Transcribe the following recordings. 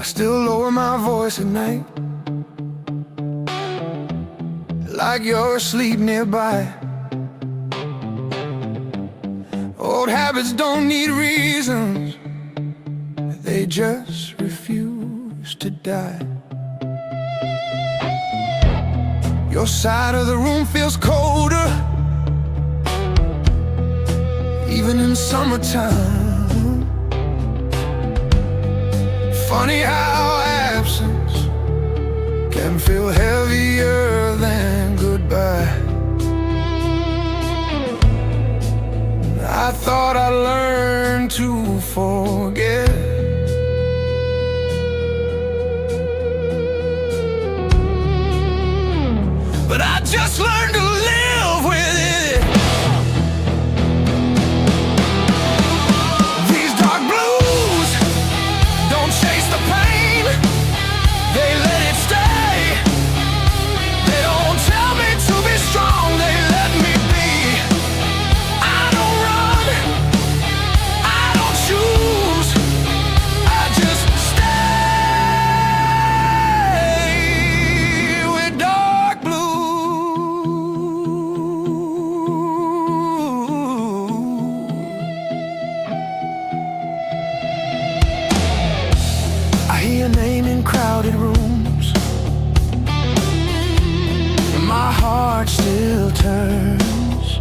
still lower my voice at night, like you're asleep nearby. Old habits don't need reasons, they just refuse to die. Your side of the room feels colder, even in summertime. Funny how absence can feel heavier than goodbye. I thought I learned to forget, but I just learned to live with it. These dark blues don't chase the pain, they let it stay. They don't tell me to be strong, they let me be. I don't run, I don't choose, I just stay with dark blue. I hear your name in crowded rooms, and my heart still turns.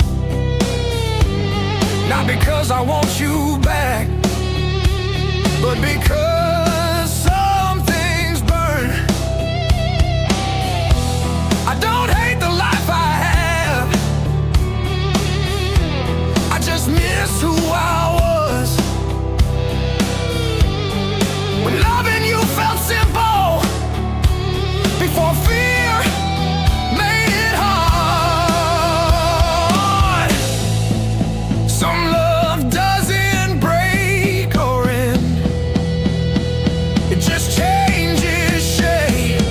Not because I want you back, but because some things burn. I don't hate the life I have, I just miss who I was. When loving you felt simple, before fear made it hard. Some love doesn't break or end, it just changes shape.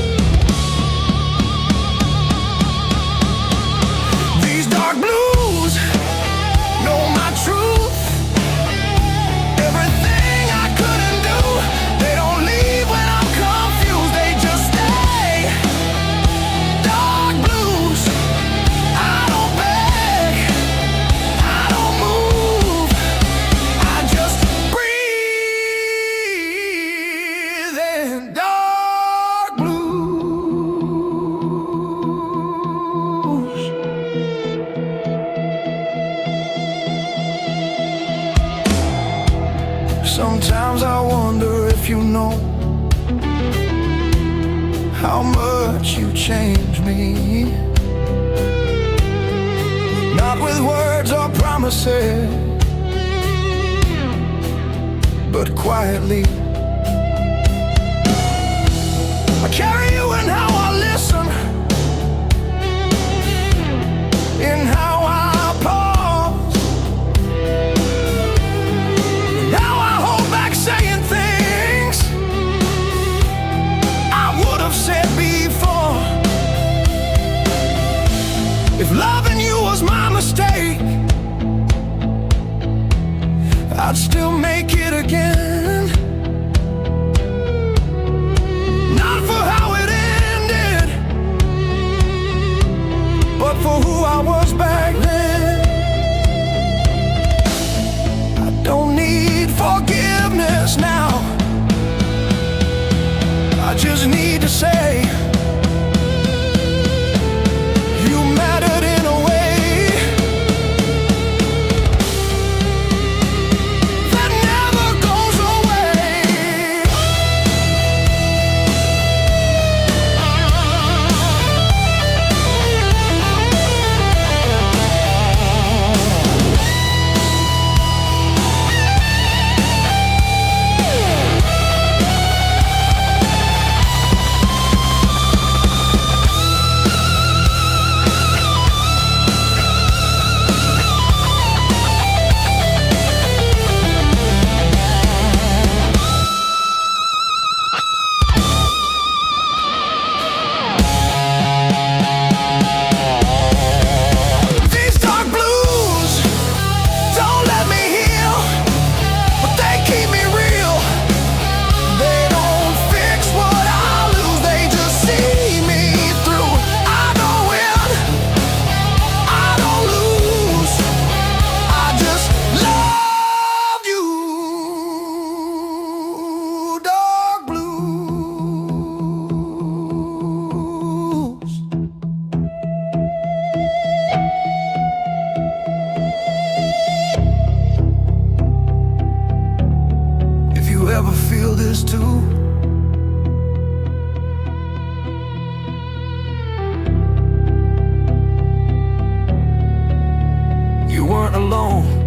These dark blues know my truth. Everything I couldn't do, they don't leave when I'm confused, they just stay. Dark blues, I don't beg, I don't move, I just breathe in dark blues. Sometimes I wonder if you know how much you changed me. Not with words or promises, but quietly. I carry you in how I listen, in how I pause, how I hold back saying things I would have said before. If loving you was my mistake, I'd still make it again. Not for how it ended, but for who I was back then. I don't need forgiveness now, I just need to say you mattered in a way that never goes away. ever feel this too? You weren't alone.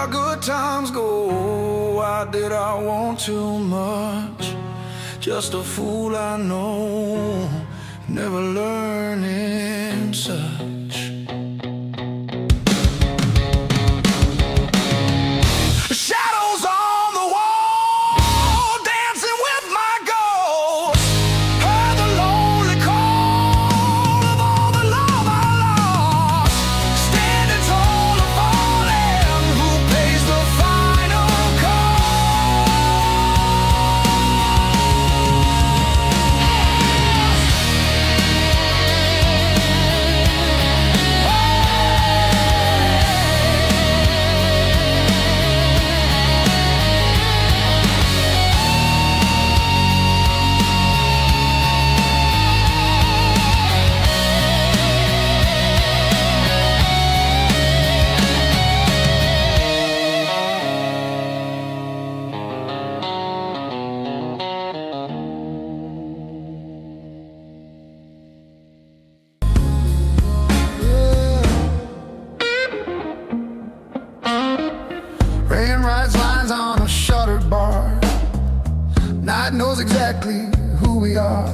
our good times go? Why did I want too much? Just a fool I know, never learning such. Shadows on the wall, dancing with my ghost. Heard the lonely call of all the love I lost. Standing tall or falling, who pays the final Rain writes lines on a shuttered bar. Night knows exactly who we are.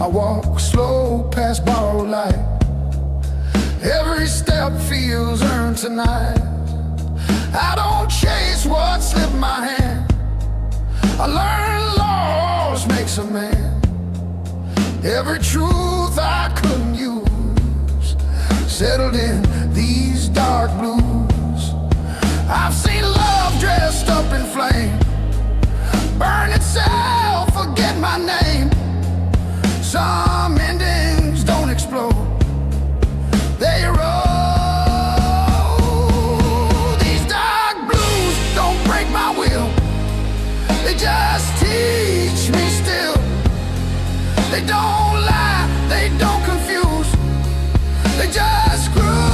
I walk slow past borrowed light. Every step feels earned tonight. I don't chase what slipped my hand. I learned laws makes a man. Every truth I couldn't use settled in these dark blues. I've seen love dressed up in flame, burn itself, forget my name. Some endings don't explode, they roll. These dark blues don't break my will, they just teach me still. They don't lie, they don't confuse, they just groove.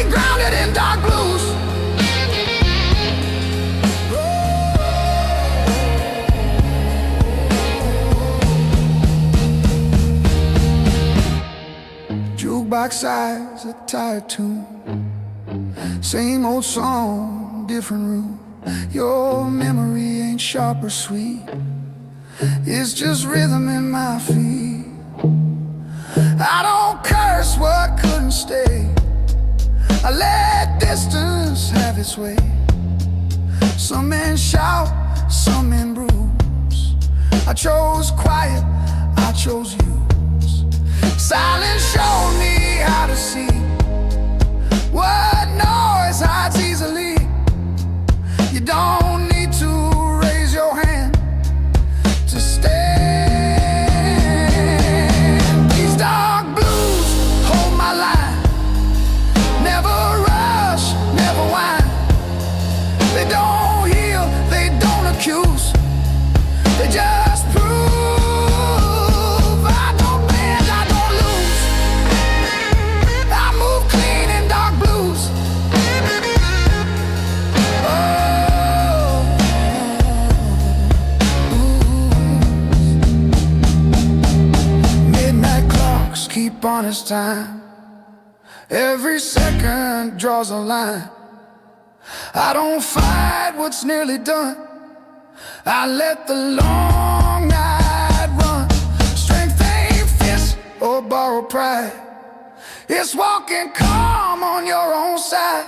Grounded in dark blues. Jukebox sighs a tired tune, same old song, different room. Your memory ain't sharp or sweet, it's just rhythm in my feet. I don't curse what couldn't stay, I let distance have its way. Some men shout, some men bruise. I chose quiet, I chose use. Silence showed me how to see what noise hides easily. You don't need to raise your hand to stand. These dark blues hold my line. Never rush, never whine. They don't heal, they don't accuse, they just prove. I don't bend, I don't lose, I move clean in dark blues. Oh, midnight clocks keep on its time, every second draws a line. I don't fight what's nearly done, I let the long night run. Strength ain't fist or borrowed pride, it's walking calm on your own side.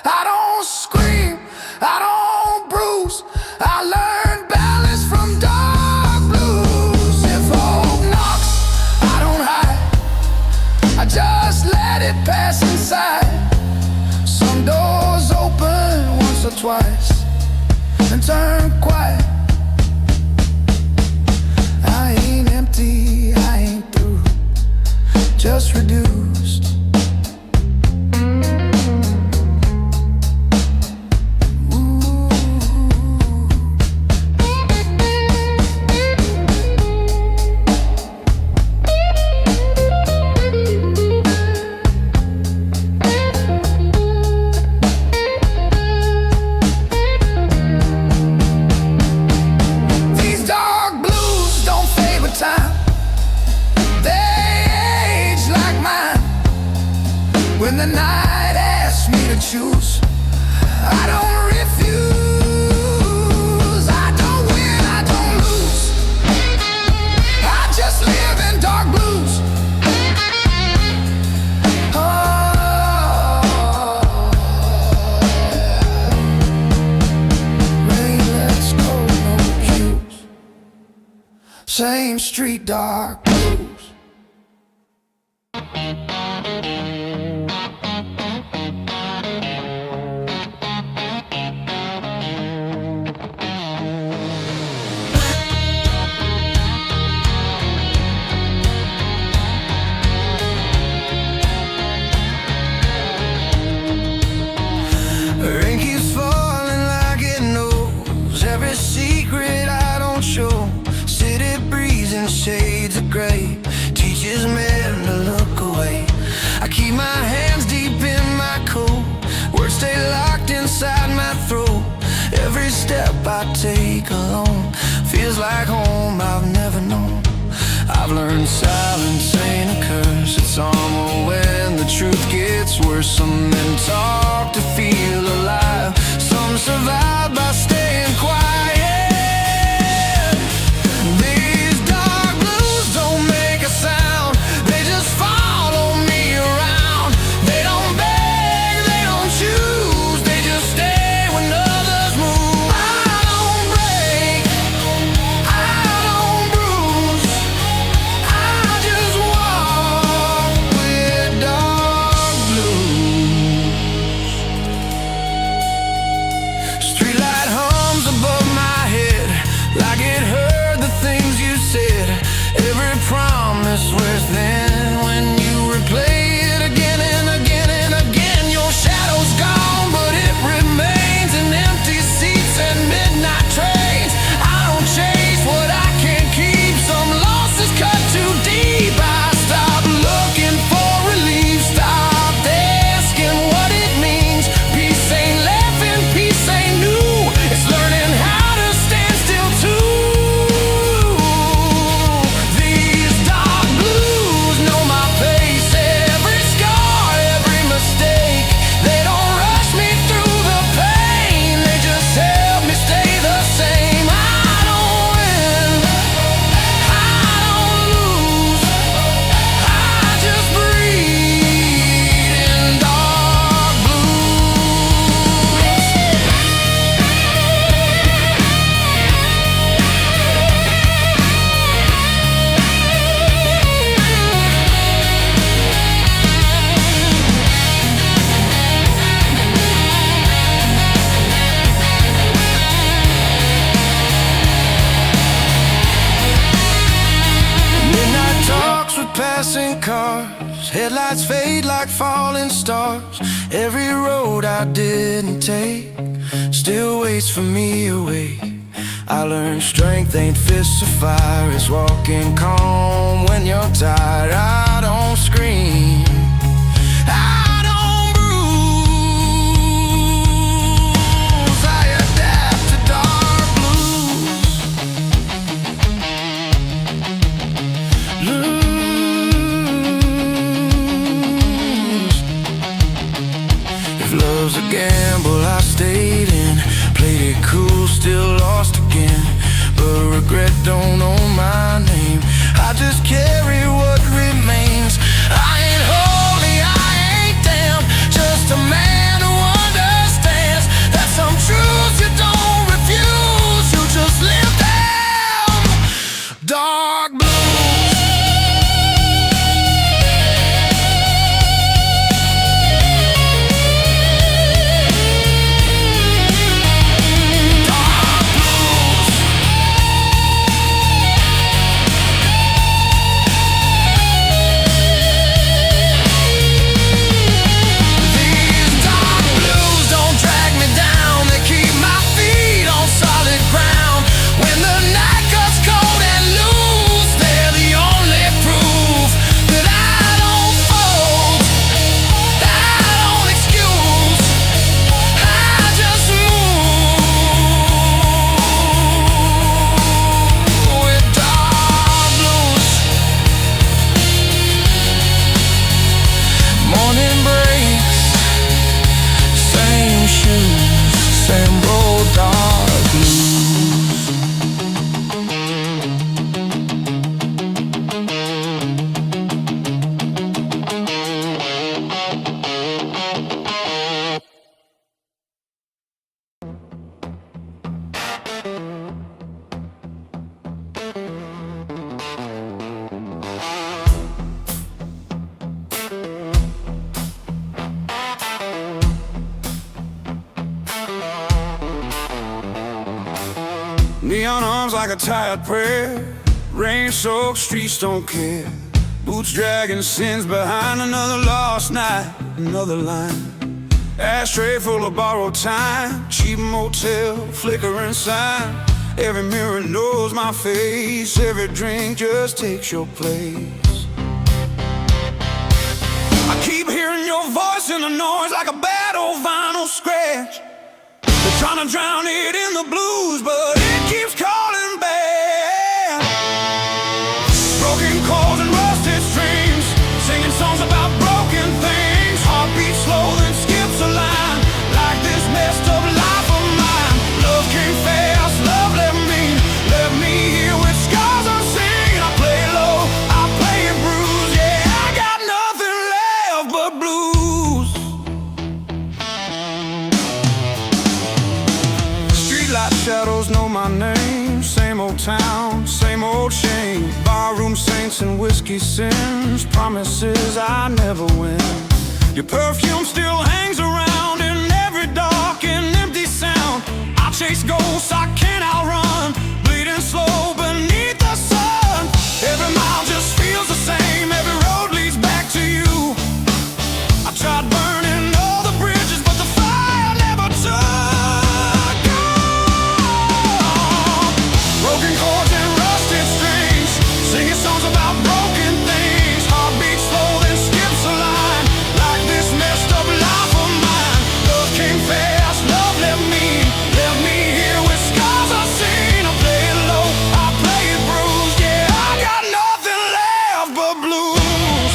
I don't scream, I don't bruise, I learn balance from dark blues. If hope knocks, I don't hide, I just let it pass inside. Some doors open once or twice and turn quiet. I ain't empty, I ain't through, just reduced. Time, they age like mine. When the night asks me to choose, I don't refuse. I don't win, I don't lose. I just live in dark blues. Oh, rain, let's go, no cues. Same street, dark blues. Rain keeps falling like it knows every secret I don't show. City breeze in shades of gray teaches men to look away. I keep my hands deep in my coat, words stay locked inside my throat. Every step I take alone feels like home I've never known. I've learned silence ain't a curse, it's armor when the truth gets worse. Some men talk to feel alive, some survive by staying quiet. These dark blues don't make a sound, they just follow me around. They don't beg, they don't choose, they just stay when others move. I don't break, I don't bruise, I just walk with dark blues. Streetlight hums above my head like it heard the things you said. Every promise wears thin when you replay it again and again and again. Your shadow's gone, but it remains in empty seats and midnight trains. I don't chase what I can't keep, some losses cut too deep. I stop looking for relief, stop asking what it means. Peace ain't laughing, peace ain't new, it's learning how to stand still too. These dark blues know my face, every scar, every mistake. They don't rush me through the pain, they just help me stay the same. I don't win, I don't lose, I just breathe in dark blues. Midnight talks with passing cars, headlights fade like falling stars. Every road I didn't take still waits for me away. I learned strength ain't fists of fire, it's walking calm when you're tired. I don't scream, I don't bruise, I adapt to dark blues. Lose. If love's a gamble, I stayed in, played it cool, still lost again. But regret don't own my name, I just carry what remains. I ain't holy, I ain't damned, just a man who understands that some truths you don't refuse, you just live them. Dark blues. Dark blues. Neon arms like a tired prayer. Rain-soaked streets don't care. Boots dragging sins behind. Another lost night, another line. Ashtray full of borrowed time. Cheap motel, flickering sign. Every mirror knows my face. Every drink just takes your place. I keep hearing your voice in the noise like a bad old vinyl scratch. They're trying to drown it in the blues, but it keeps calling back. Broken chords and rusted strings, singing songs about broken things. Heartbeat slow, then skips a line, like this messed up life of mine. Love came fast, love left me here with scars unseen. I play low, I play it bruised. Yeah, I got nothing left but blues. Streetlight shadows know my name. Same old town, same old shame. Barroom saints and whiskey sins. Promises I never win. Your perfume still hangs around in every dark and empty sound. I chase ghosts I can't outrun, bleeding slow beneath the sun. Every mile just feels the same. Every road leads back to you. I tried burning all the bridges, but the fire never took on. Broken chords and rusted strings, singing songs about broken things. Heartbeat slow, then skips a line, like this messed up life of mine. Love came fast, love left me here with scars unseen. I play it low, I play it bruised. Yeah, I got nothing left but blues.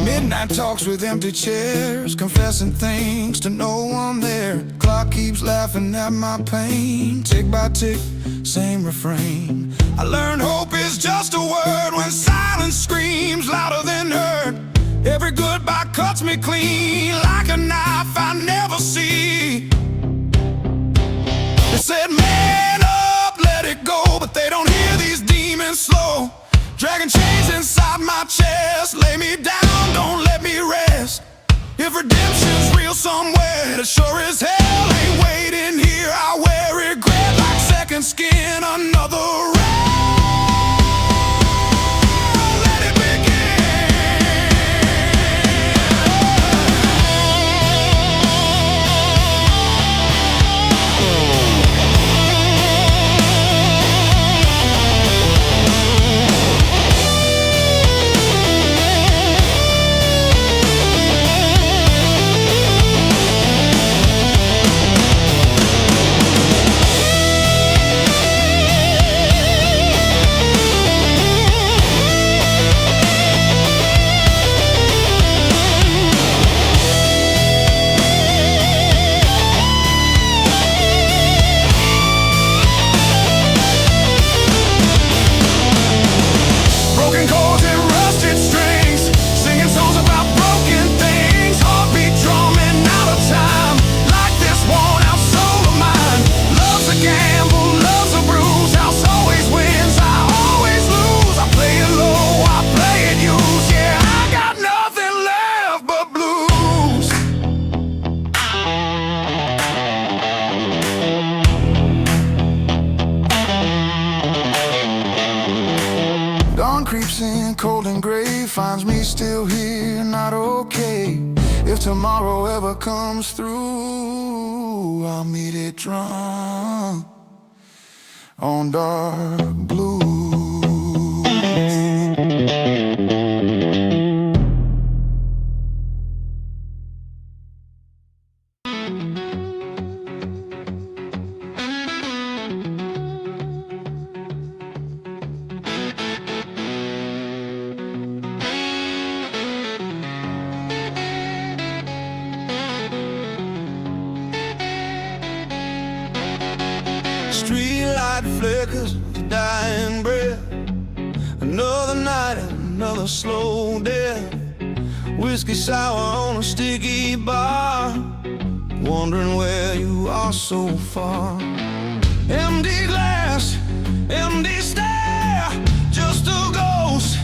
Midnight talks with empty chairs, confessing things to no one there. Clock keeps laughing at my pain. Tick by tick, same refrain. I learned hope is just a word when silence screams louder than heard. Every goodbye cuts me clean like a knife I never see. They said man up, let it go, but they don't hear these demons slow. Dragging chains inside my chest, lay me down, don't let me rest. If redemption's real somewhere, it sure as hell ain't waiting here. I wear regret like second skin, another round. Let it cold and gray finds me still here, not okay. If tomorrow ever comes through, I'll meet it drunk on dark blue. Streetlight flickers, dying breath. Another night, another slow death. Whiskey sour on a sticky bar, wondering where you are so far. Empty glass, empty stare, just a ghost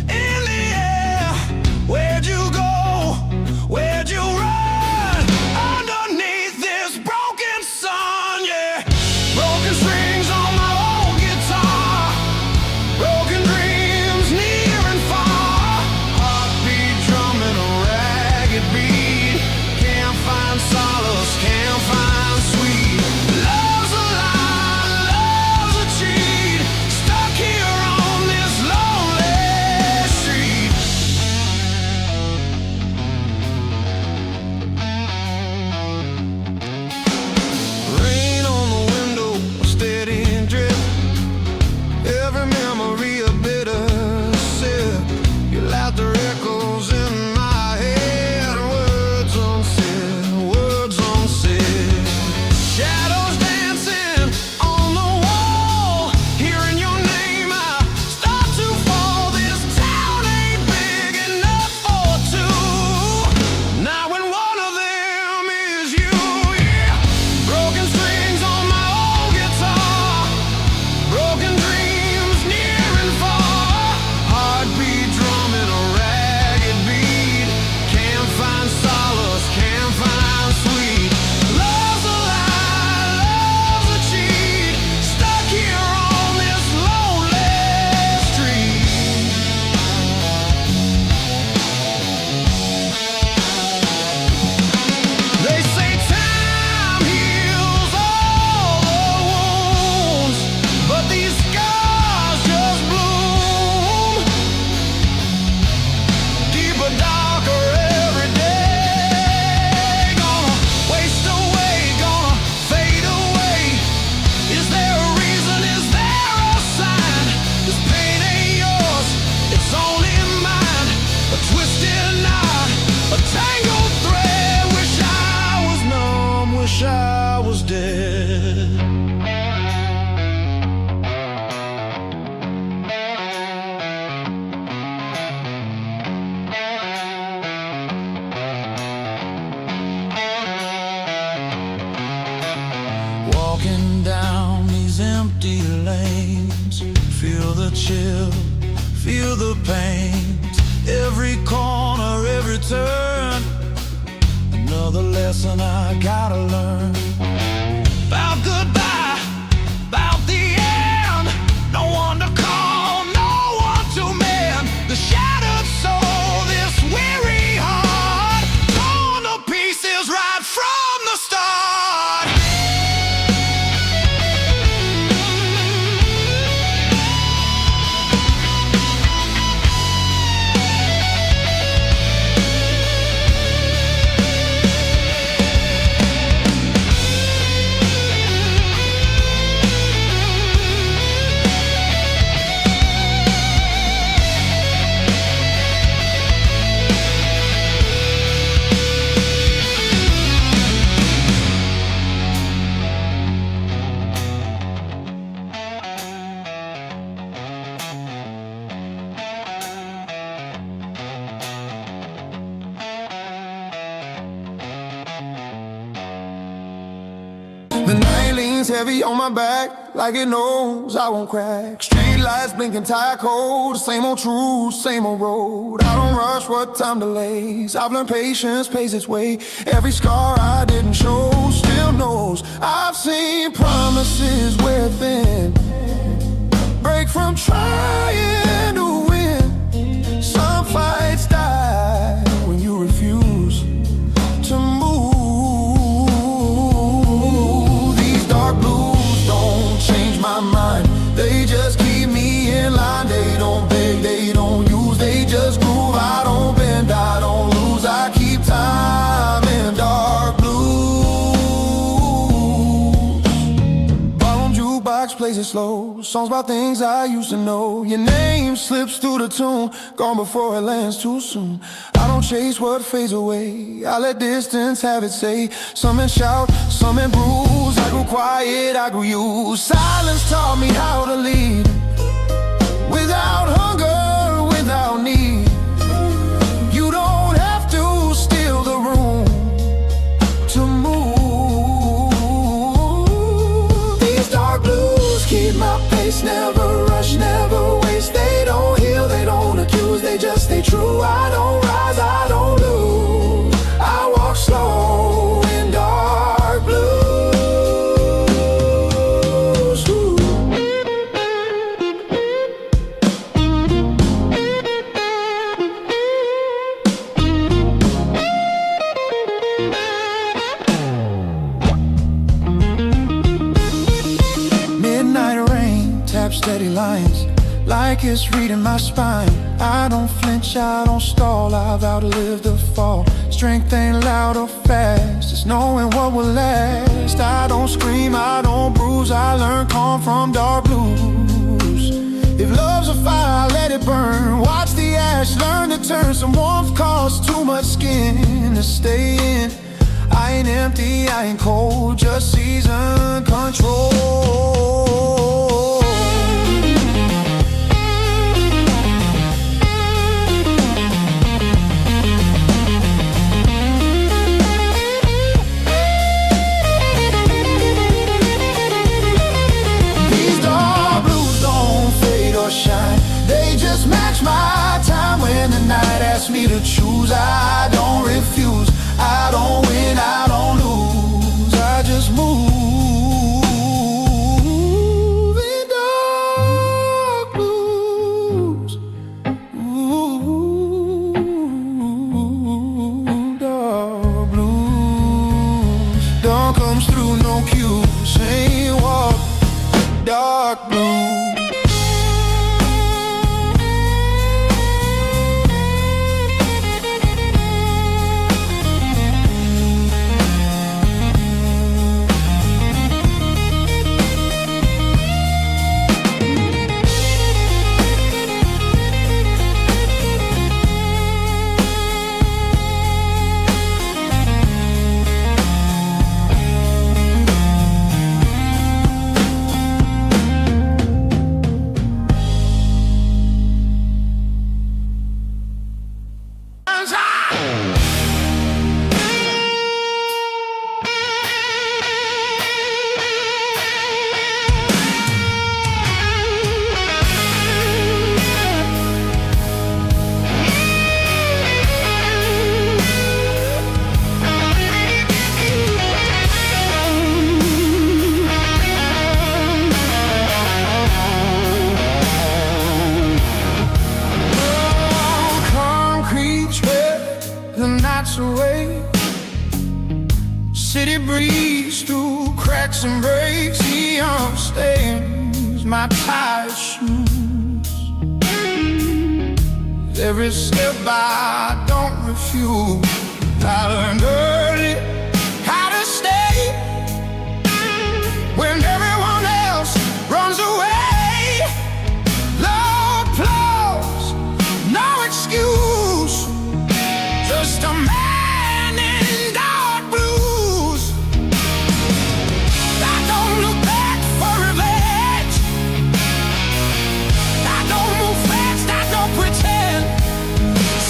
in the air. Where'd you go? Where'd you run? Underneath this broken sun, yeah. Broken strings on my old guitar, broken dreams near and far. Heartbeat drumming a ragged beat. Can't find solace, can't find sweet. Love's a lie, love's a cheat. Stuck here on this lonely street. Rain on the window, a steady drip. Every memory a bitter sip. Your laughter echoes in my head. Words unsaid, words unsaid. Shadows dancing on the wall. Hearing your name, I start to fall. This town ain't big enough for two. Now when one of them is you, yeah. Broken strings on my old guitar, broken dreams near and far. Heartbeat drumming a ragged beat. Can't find solace, can't find sweet. Love's a lie, love's a cheat. Stuck here on this lonely street. They say time heals all the wounds, but these scars just bloom deeper, darker every day. Gonna waste away, gonna fade away. Is there a reason? Is there a sign? This pain ain't yours, it's only mine. A twisted knot, a tangled thread. Wish I was numb, wish I was dead. Walking down these empty lanes, feel the chill, feel the pain. Every corner, every turn, another lesson I gotta learn. About goodbye, about the end. No one to call, no one to mend. The shattered soul, this weary heart, torn to pieces right from the start. The night leans heavy on my back, like it knows I won't crack. Street lights blinking, tire cold, same old truth, same old road. I don't rush, what time delays. I've learned patience pays its way. Every scar I didn't show still knows. I've seen promises wear thin, break from trying to win. Some fights die when you refuse to move. These dark blues don't change my mind, they just keep me in line. They don't beg, they don't use, they just groove. I don't bend, I don't lose, I keep time in dark blues. Ballroom jukebox plays it slow. Songs about things I used to know. Your name slips through the tune, gone before it lands too soon. I don't chase what fades away, I let distance have its say. Some men shout, some men bruise. I grew quiet, I grew used. Silence taught me how to lead, without hunger, without need. You don't have to steal the room to move. These dark blues keep my pace, never rush, never waste. They don't heal, they don't accuse, they just stay true. I don't rise, I don't lose, I walk slow in dark blues. Steady lines, like it's reading my spine. I don't flinch, I don't stall, I've outlived the fall. Strength ain't loud or fast, it's knowing what will last. I don't scream, I don't bruise, I learn calm from dark blues. If love's a fire, I let it burn. Watch the ash, learn to turn. Some warmth costs too much skin to stay in. I ain't empty, I ain't cold, just season control. Shine. They just match my time. When the night asks me to choose, I don't refuse. I don't win, I don't lose, I just move in dark blues. Ooh, dark blues. Dawn comes through, no cues, ain't walk, dark blues. Away. City breeze through cracks and breaks, neon stains my tired shoes. Every step I don't refuse. I learned early how to stay when everyone else runs away. Low applause, no excuse, just a man in dark blues. I don't look back for revenge, I don't move fast, I don't pretend.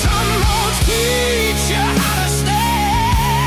Some roads teach you how to stand.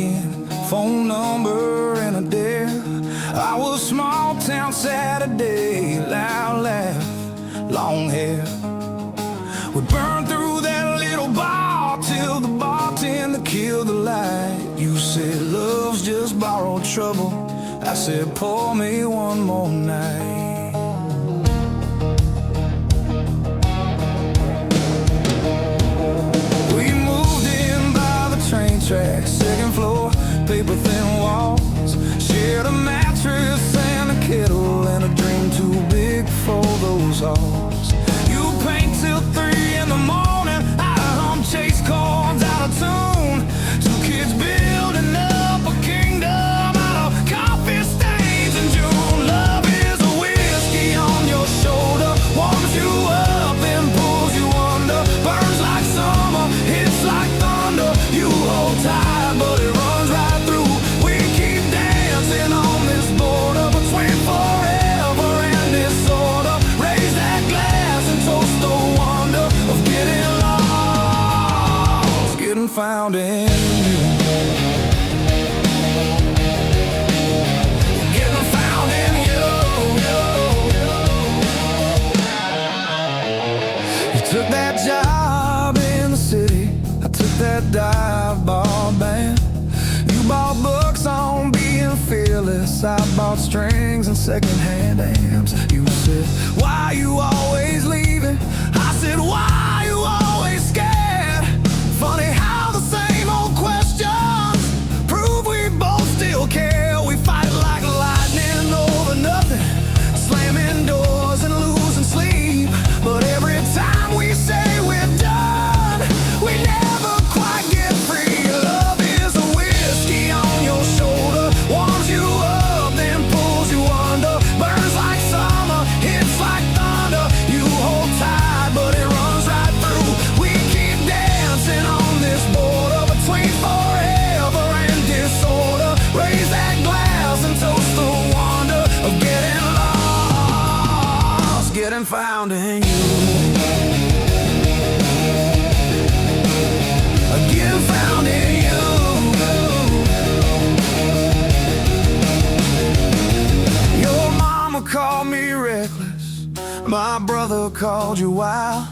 weekend, phone number and a dare. I was small town Saturday, loud laugh, long hair. We burned through that little bar till the bartender killed the light. You said love's just borrowed trouble. I said pour me one more night. We moved in by the train tracks, second floor, paper thin walls. Shared a mattress and a kettle and a dream too big for those halls. You paint till 3 in the morning, I hum chase chords out of tune. Two kids building up a kingdom out of coffee stains in June. Love is a whiskey on your shoulder, warms you up and pulls you under. Burns like summer, hits like thunder. You hold tight, but it runs right through. We keep dancing on this border between forever and disorder. Raise that glass and toast the wonder of getting lost, getting found in you. Getting found in you. You took that job in the city, I took that dive bar band. You bought books on being fearless, I bought strings and secondhand amps. You said, why you always leaving? I said, why you always scared? Funny how the same old questions prove we both still care. We fight like lightning over nothing, slamming doors and losing sleep. But every time we say we're done, we never quite get free. Love is a whiskey on your shoulder, warms you up, then pulls you under. Burns like summer, hits like thunder. You hold tight, but it runs right through. We keep dancing on this border between forever and disorder. Raise that glass and toast the wonder of getting lost, getting found in you. Getting found in you. Your mama called me reckless, my brother called you wild.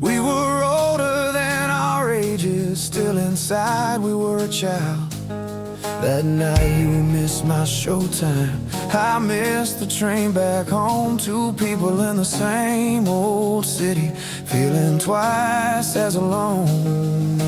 We were older than our ages, still inside we were a child. That night you missed my showtime, I missed the train back home. Two people in the same old city, feeling twice as alone.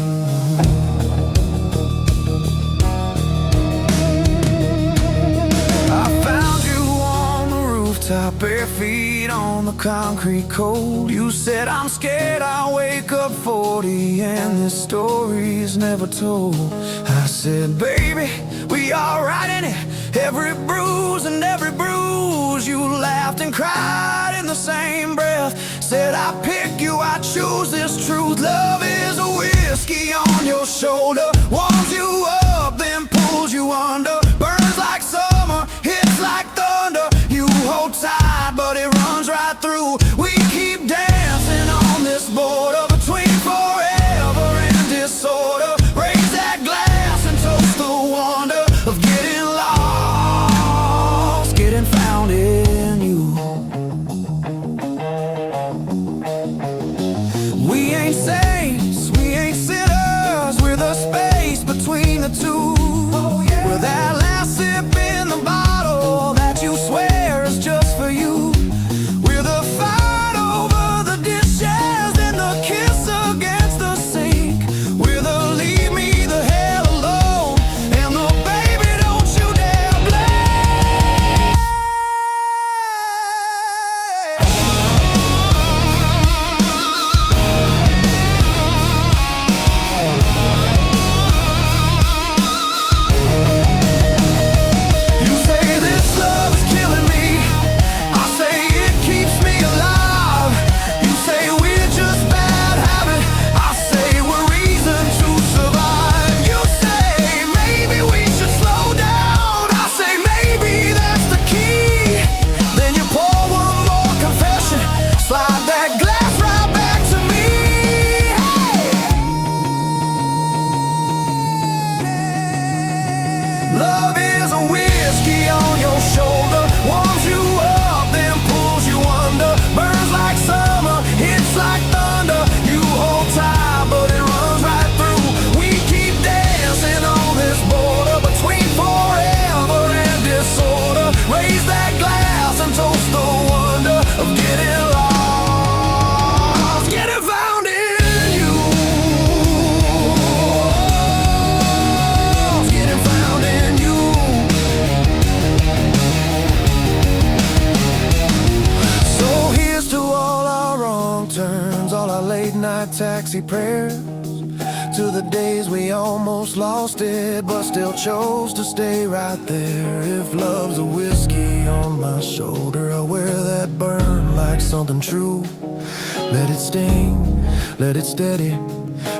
I found you on the rooftop, bare feet on the concrete cold. You said, I'm scared I'll wake up 40 and this story's never told. I said, baby, we are right in it, every bruise and every bruise. You laughed and cried in the same breath, said, I pick you, I choose this truth. Love is a whiskey on your shoulder, warms you up, then pulls you under. Burns like summer, hits like thunder. You hold tight, but it runs right through. We keep dancing on this border between forever and disorder. Raise that glass and toast the wonder of getting lost, getting found in you. We ain't saints, we ain't sinners, we're the space between the two. We're that last sip in the bottle that you swear is just for you. We're the fight over the dishes and the kiss against the sink. We're the leave me the hell alone and the baby don't you dare blame. sexy prayers to the days we almost lost it, but still chose to stay right there. If love's a whiskey on my shoulder, I'll wear that burn like something true. Let it sting, let it steady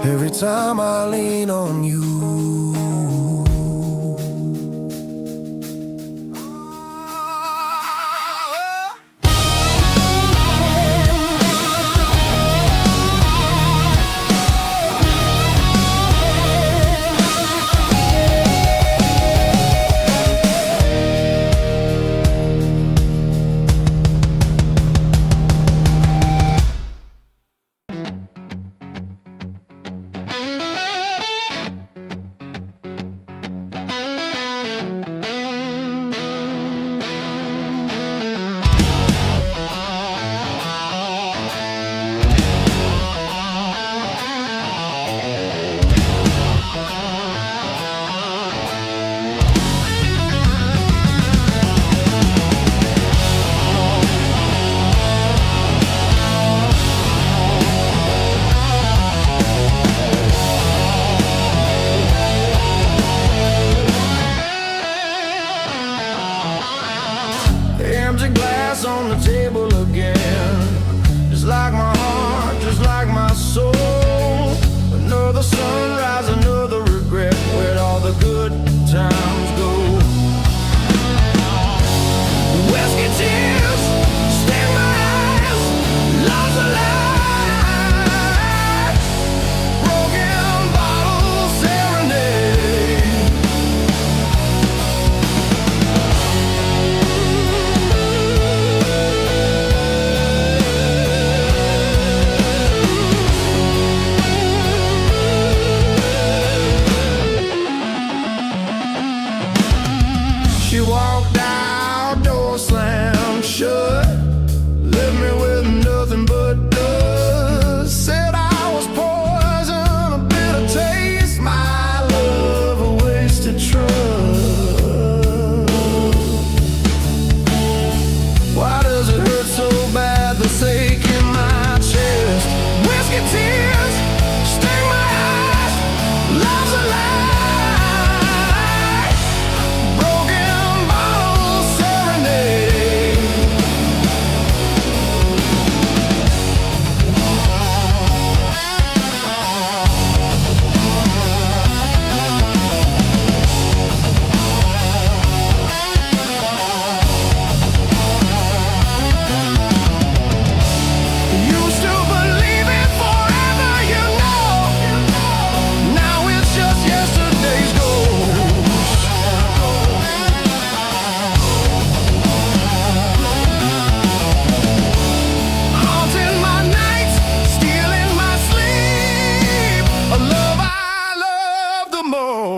every time I lean on you. Empty glass on the table again, just like my heart, just like my soul. Another sunrise, another regret, where'd all the good times go? Whiskey tears sting my eyes, love's a lie, broken bottle serenade. She walked out, door slammed shut, left me with nothing but dust. Said I was poison, a bitter taste, my love a wasted trust. Why does it hurt so bad, this ache in my chest? Whiskey tears sting my eyes, love's a lie, broken bottle serenade. Used to believe it forever, you know. Now it's just yesterday's ghost. Haunting my nights, stealing my sleep, a love I love the most.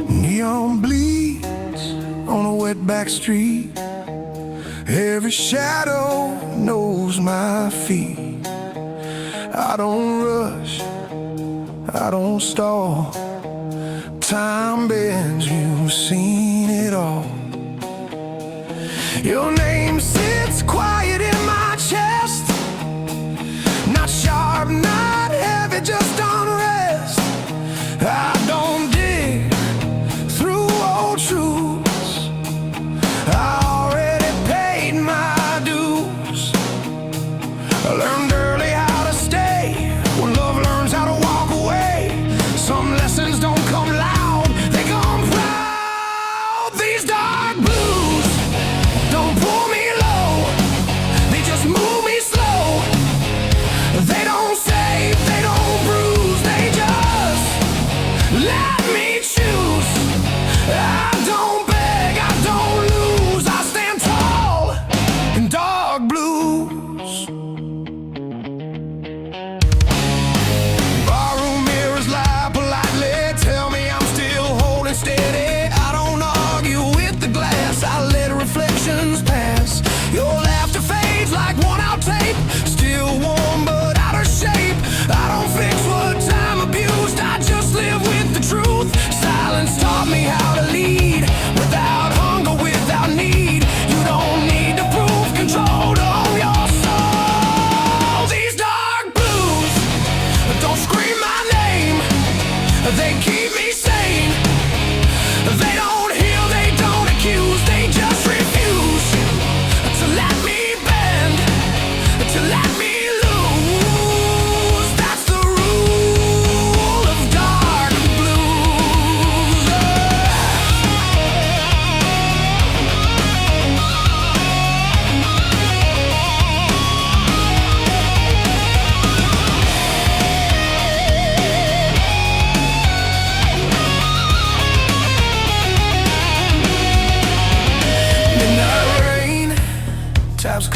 Neon bleeds on a wet back street. Every shadow knows my feet. I don't rush, I don't stall. Time bends, you've seen it all. Your name sits quiet in my chest, not sharp, not heavy, just unrest. I don't dig through old truths, I already paid my dues. I learned early how to stay when love learns how to walk away. Some lessons don't come loud, they come proud. These dark blues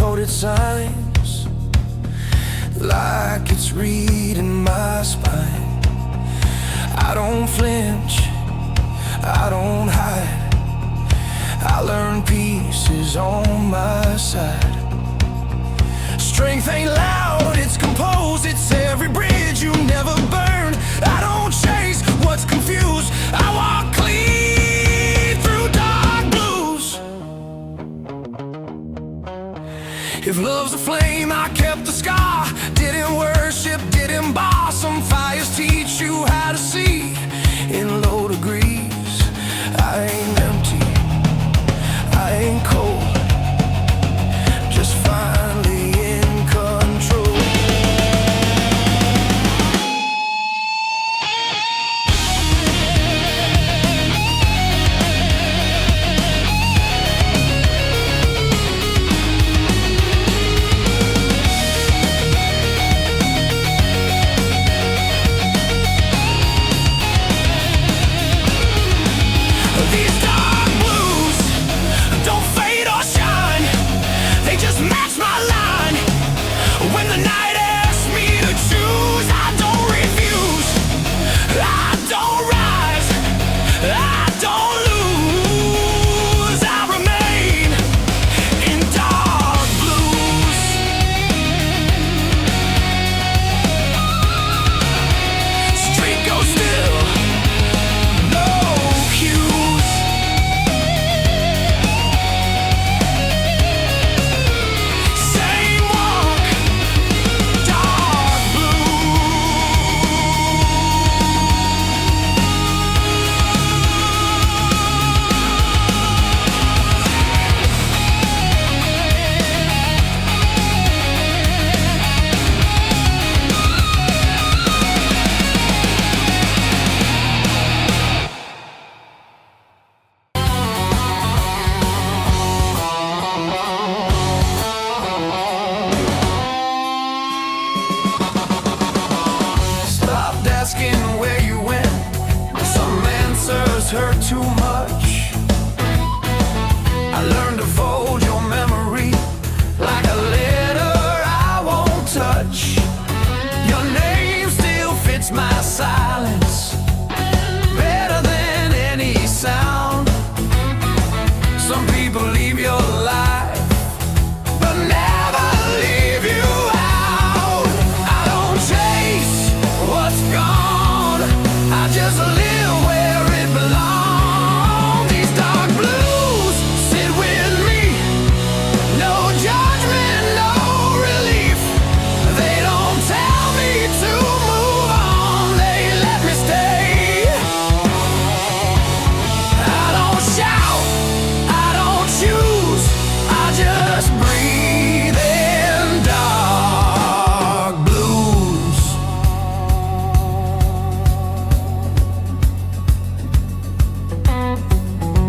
color-coded signs, like it's reading my spine. I don't flinch, I don't hide, I learn pieces on my side. Strength ain't loud, it's composed, it's every bridge you never burn. I don't chase what's confused, I walk clean through dark blues. If love's a flame, I kept the scar. Didn't worship, didn't bar. Some fires teach you how to see in low degrees. I ain't empty, I ain't cold, just finally in control. These dark blues don't fade or shine, they just match my line. When the night asks me to choose, I don't refuse, I don't rise, I don't lose, I remain in dark blues. Street goes still, no cues. Same walk, dark blue. Stopped asking where you went. Some answers hurt too much. I learned to fold your memory like a letter I won't touch. Your name still fits my silence better than any sound. Some people leave your life but never leave you out. I don't chase what's gone, I just live where it belongs. These dark blues sit with me, no judgment, no relief. They don't tell me to move on, they let me stay. I don't shout, I don't choose, I just breathe in dark blues.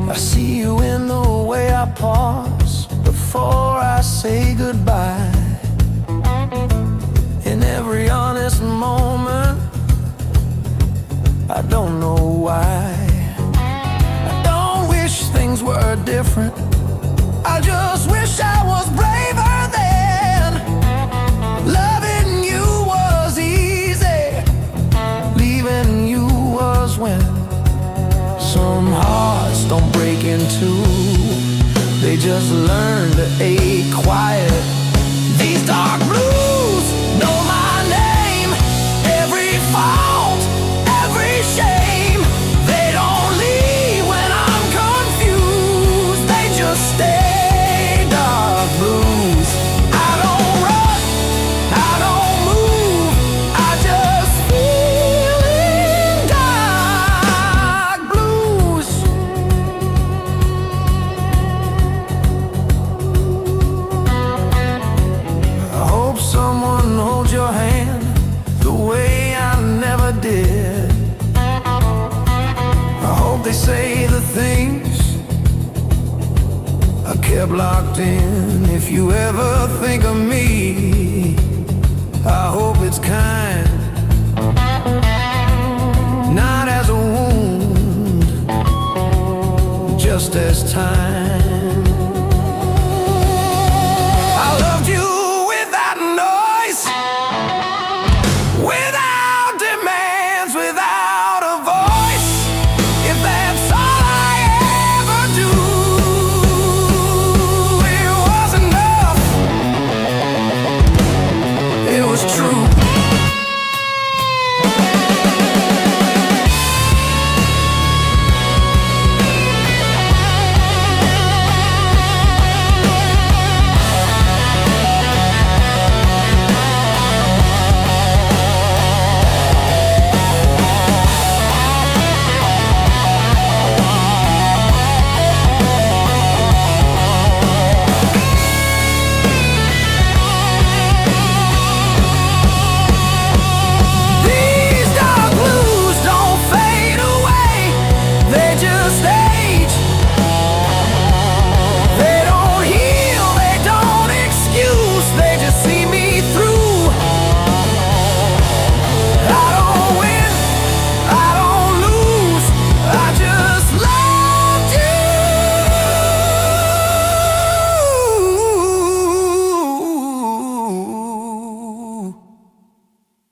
I see you in the way I pause before I say goodbye. In every honest moment, I don't know why. I don't wish things were different, I just wish I was braver then. Loving you was easy, leaving you was when. Some hearts don't break in two, they just learn to ache quiet. These dark blues know my name, every fault, every shame. They don't leave when I'm confused, they just stay dark blues. I don't run, I don't move, I just feel in dark blues. I hope someone holds your hand the way I never did. I hope they say the things I kept locked in. If you ever think of me, I hope it's kind, not as a wound, just as time. I love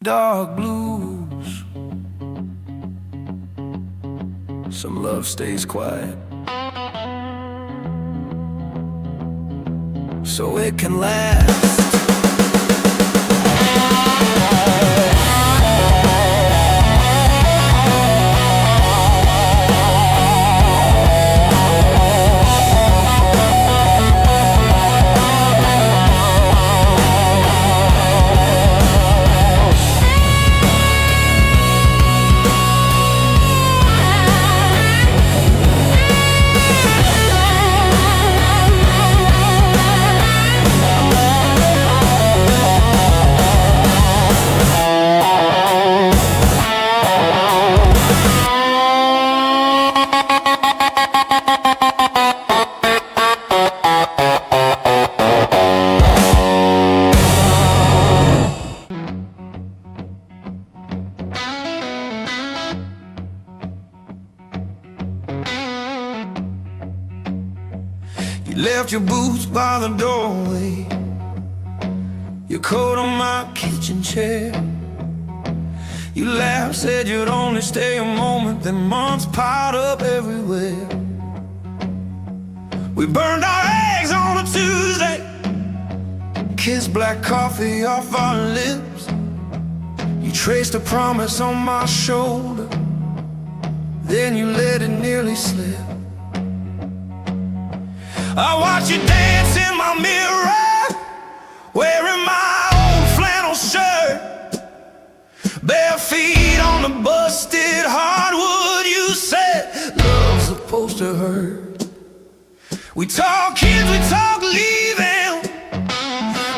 dark blues. Some love stays quiet, so it can last. You left your boots by the doorway, your coat on my kitchen chair. You laughed, said you'd only stay a moment, then months piled up everywhere. We burned our eggs on a Tuesday, kissed black coffee off our lips. You traced a promise on my shoulder, then you let it nearly slip. I watch you dance in my mirror, wearing my old flannel shirt, bare feet on the busted hardwood. You said love's supposed to hurt. We talk kids, we talk leaving,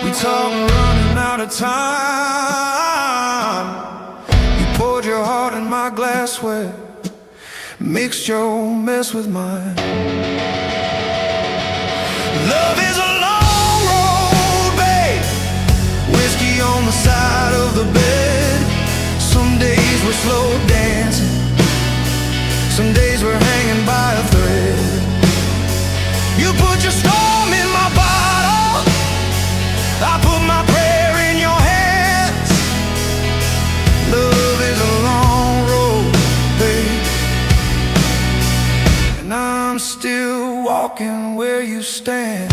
we talk running out of time. You poured your heart in my glassware, mixed your mess with mine. Love is a long road, babe, whiskey on the side of the bed. Some days we're slow dancing, some days we're hanging by a thread. You put your storm in my bottle, I put my prayer in your hands. Love is a long road, babe, and I'm still walking where you stand.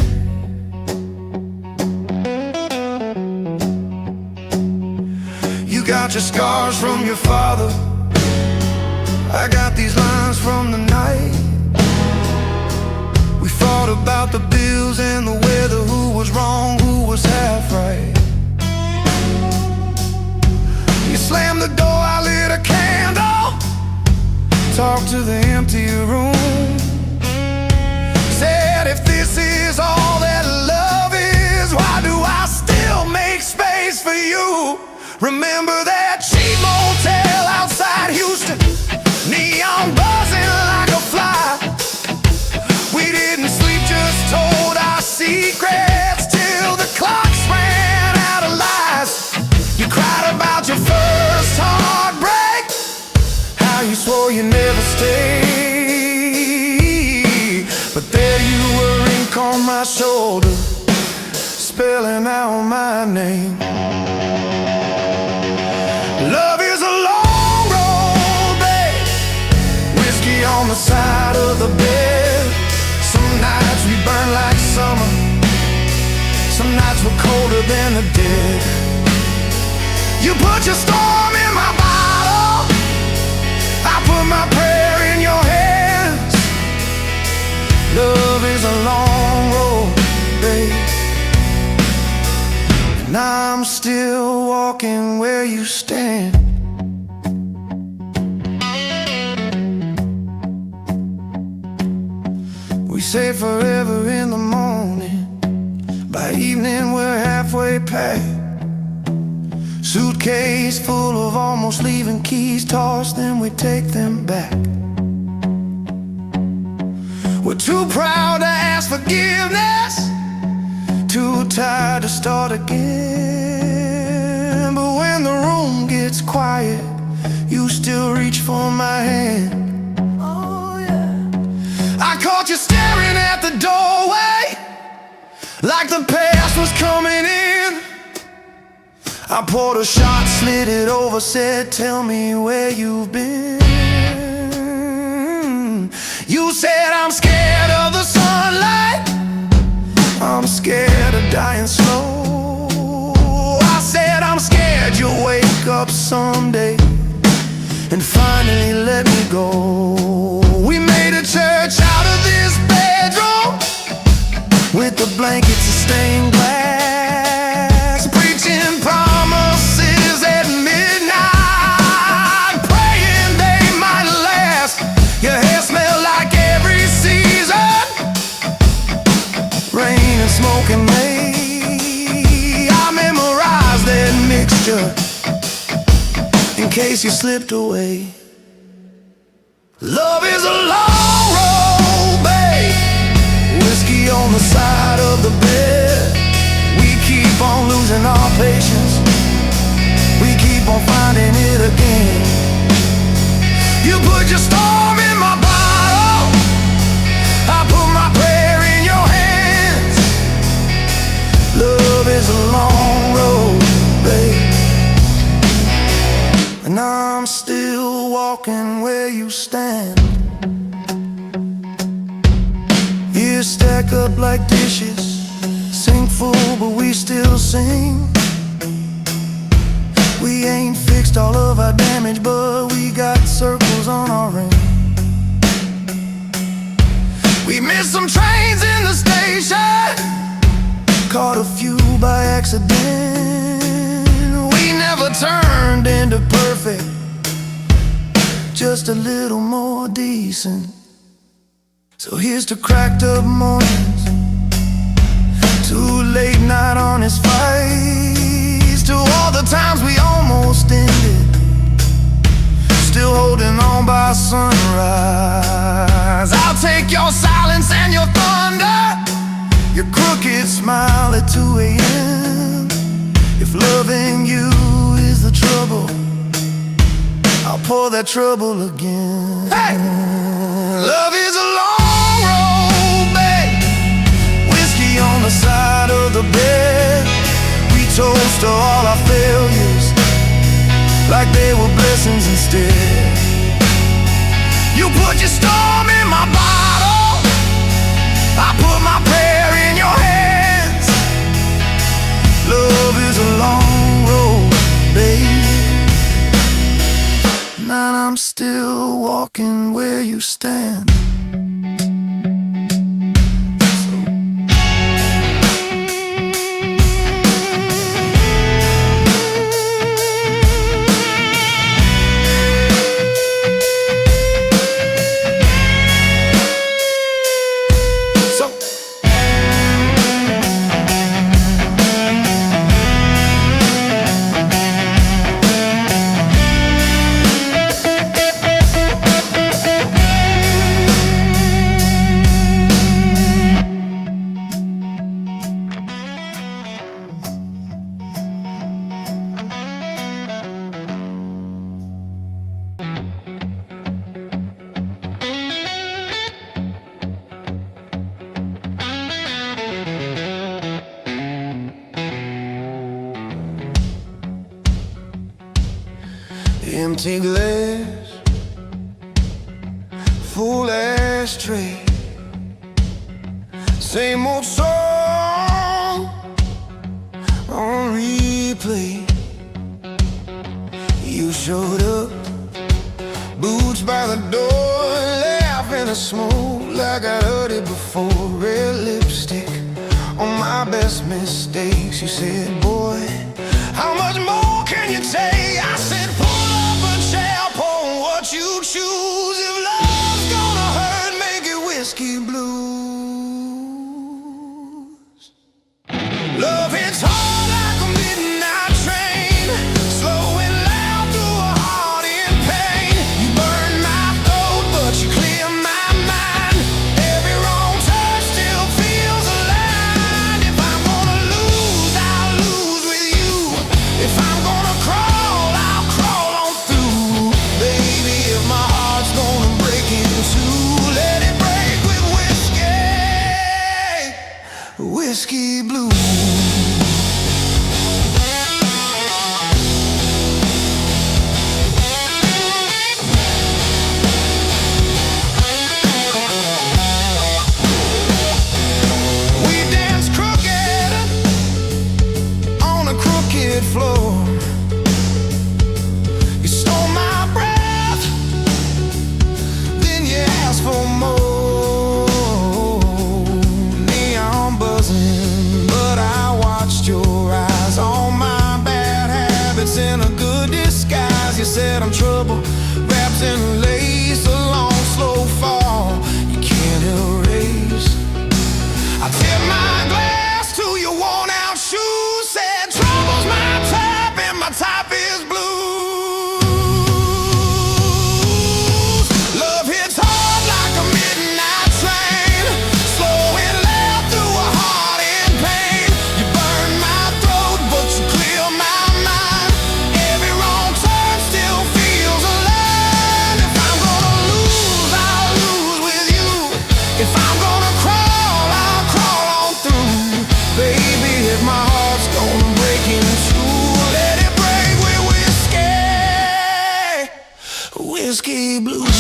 You got your scars from your father, I got these lines from the night. We fought about the bills and the weather, who was wrong, who was half right. You slammed the door, I lit a candle, talked to the empty room, said if this is all that love is, why do I still make space for you? Remember that cheap motel outside Houston, neon buzzing like a fly. We didn't sleep, just told our secrets till the clocks ran out of lies. You cried about your first heartbreak, how you swore you'd never stay. But there you were, ink on my shoulder, spelling out my name. Love is a long road, babe, whiskey on the side of the bed. Some nights we burn like summer, some nights we're colder than the dead. You put your storm in my bottle, I put my prayer in your hands. Love is a long road, babe, and I'm still walking where you stand. We say forever in the morning, by evening we're halfway packed. Suitcase full of almost leaving keys, tossed, then we take them back. We're too proud to ask forgiveness, too tired to start again. But when the room gets quiet, you still reach for my hand. Oh yeah. I caught you staring at the doorway, like the past was coming in. I poured a shot, slid it over, said, tell me where you've been. You said, I'm scared of the sunlight, I'm scared of dying slow. I said, I'm scared you'll wake up someday and finally let me go. We made a church out of this bedroom with the blankets of stained glass, preaching promises at midnight, praying they might last. Your hair smelled like every season, rain and smoke and May. I memorized that mixture in case you slipped away. Love is a long road, babe. Whiskey on the side of the bed. We keep on losing our patience, we keep on finding it again. You put your storm in my bottle, I put my prayer in your hands. Love is a long road, babe, and I'm still walking where you stand. Years stack up like dishes, sink full but we still sing. We ain't fixed all of our damage, but we got circles on our ring. We missed some trains in the station, caught a few by accident. We never turned into perfect, just a little more decent. So here's to cracked up mornings, to late night honest fights, to all the times we almost ended, still holding on by sunrise. I'll take your silence and your thunder, your crooked smile at 2 a.m. If loving you is the trouble, I'll pour that trouble again. Hey! Love is a long road, babe. Whiskey on the side of the bed. We toast to all our failures like they were blessings instead. You put your storm in my bottle, I put my prayer in your hands. Love is a long road, babe, and I'm still walking where you stand. Empty glass, full ashtray, same old song on replay. You showed up, boots by the door, laughing at smoke like I heard it before. Red lipstick on my best mistakes. You said, boy, how much more can you take? I said, pull up a chair, pour what you choose. If love's gonna hurt, make it whiskey blues. Love hits hard like a midnight train, slow and loud through a heart in pain. You burn my throat, but you clear my mind. Every wrong touch still feels aligned. If I'm gonna lose, I'll lose with you. If I'm gonna crawl, I'll crawl on through. Baby, if my heart's parquet floor. You stole my breath, then you asked for more. Neon buzzing, but I watched your eyes on my bad habits in a good disguise. You said I'm trouble, wrapped in lace, a long, slow fall you can't erase. I tip my glass to your worn-out shoes, said trouble's my type and my type is blues. Love hits hard like a midnight train, slow and loud through a heart in pain. You burn my throat, but you clear my mind. Every wrong turn still feels alive. If I'm gonna lose, I'll lose with you. If I'm gonna crawl, I'll crawl on through. Baby, if my heart's gonna break in two, let it break with whiskey, whiskey blues.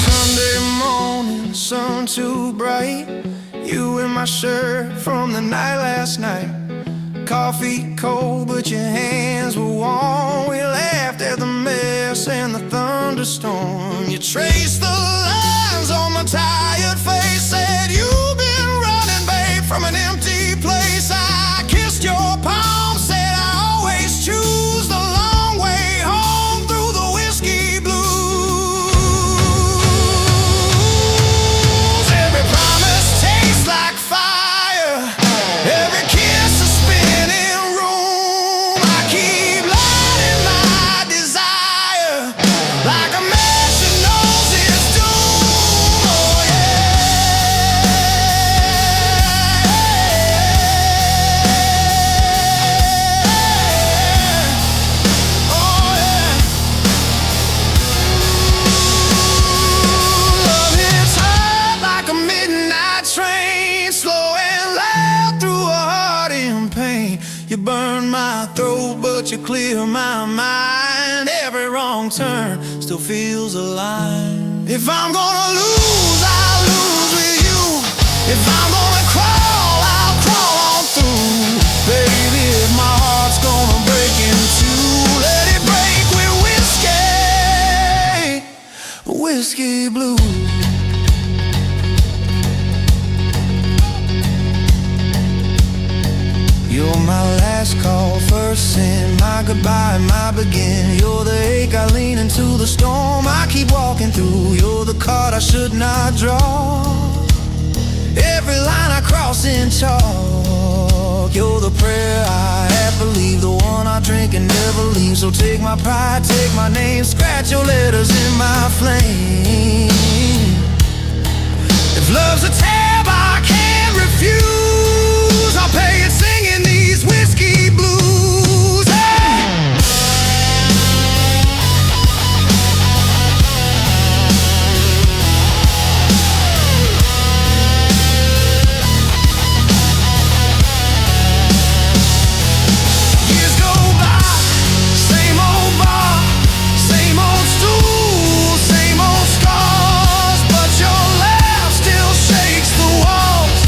Sunday morning, sun too bright. You in my shirt from the night last night. Coffee cold, but your hands were warm. We laughed at the mess and the thunderstorm. You traced the lines on my tired face, said you've been running, babe, from an empty place. I kissed your palm, said I always choose the long way home through the whiskey blues. Every promise tastes like fire, every kiss a spinning room. I keep lighting my desire like a match that knows its doom. Oh yeah, oh yeah. Love hits hard like a midnight train, slow and loud through a heart in pain. You burn my throat, but you clear my mind. Every wrong turn still feels alive. If I'm gonna lose, I'll lose with you. If I'm gonna crawl, I'll crawl on through. Baby, if my heart's gonna break in two, let it break with whiskey, whiskey blues. You're my last call, first sin, my goodbye, my begin. You're the ache I lean into the storm I keep walking through. You're the card I should not draw, every line I cross in chalk. You're the prayer I half believe, the one I drink and never leave. So take my pride, take my name, scratch your letters in my flame. If love's a tab I can't refuse, I'll pay it singing these whiskey blues. Hey! Years go by, same old bar, same old stool, same old scars, but your laugh still shakes the walls.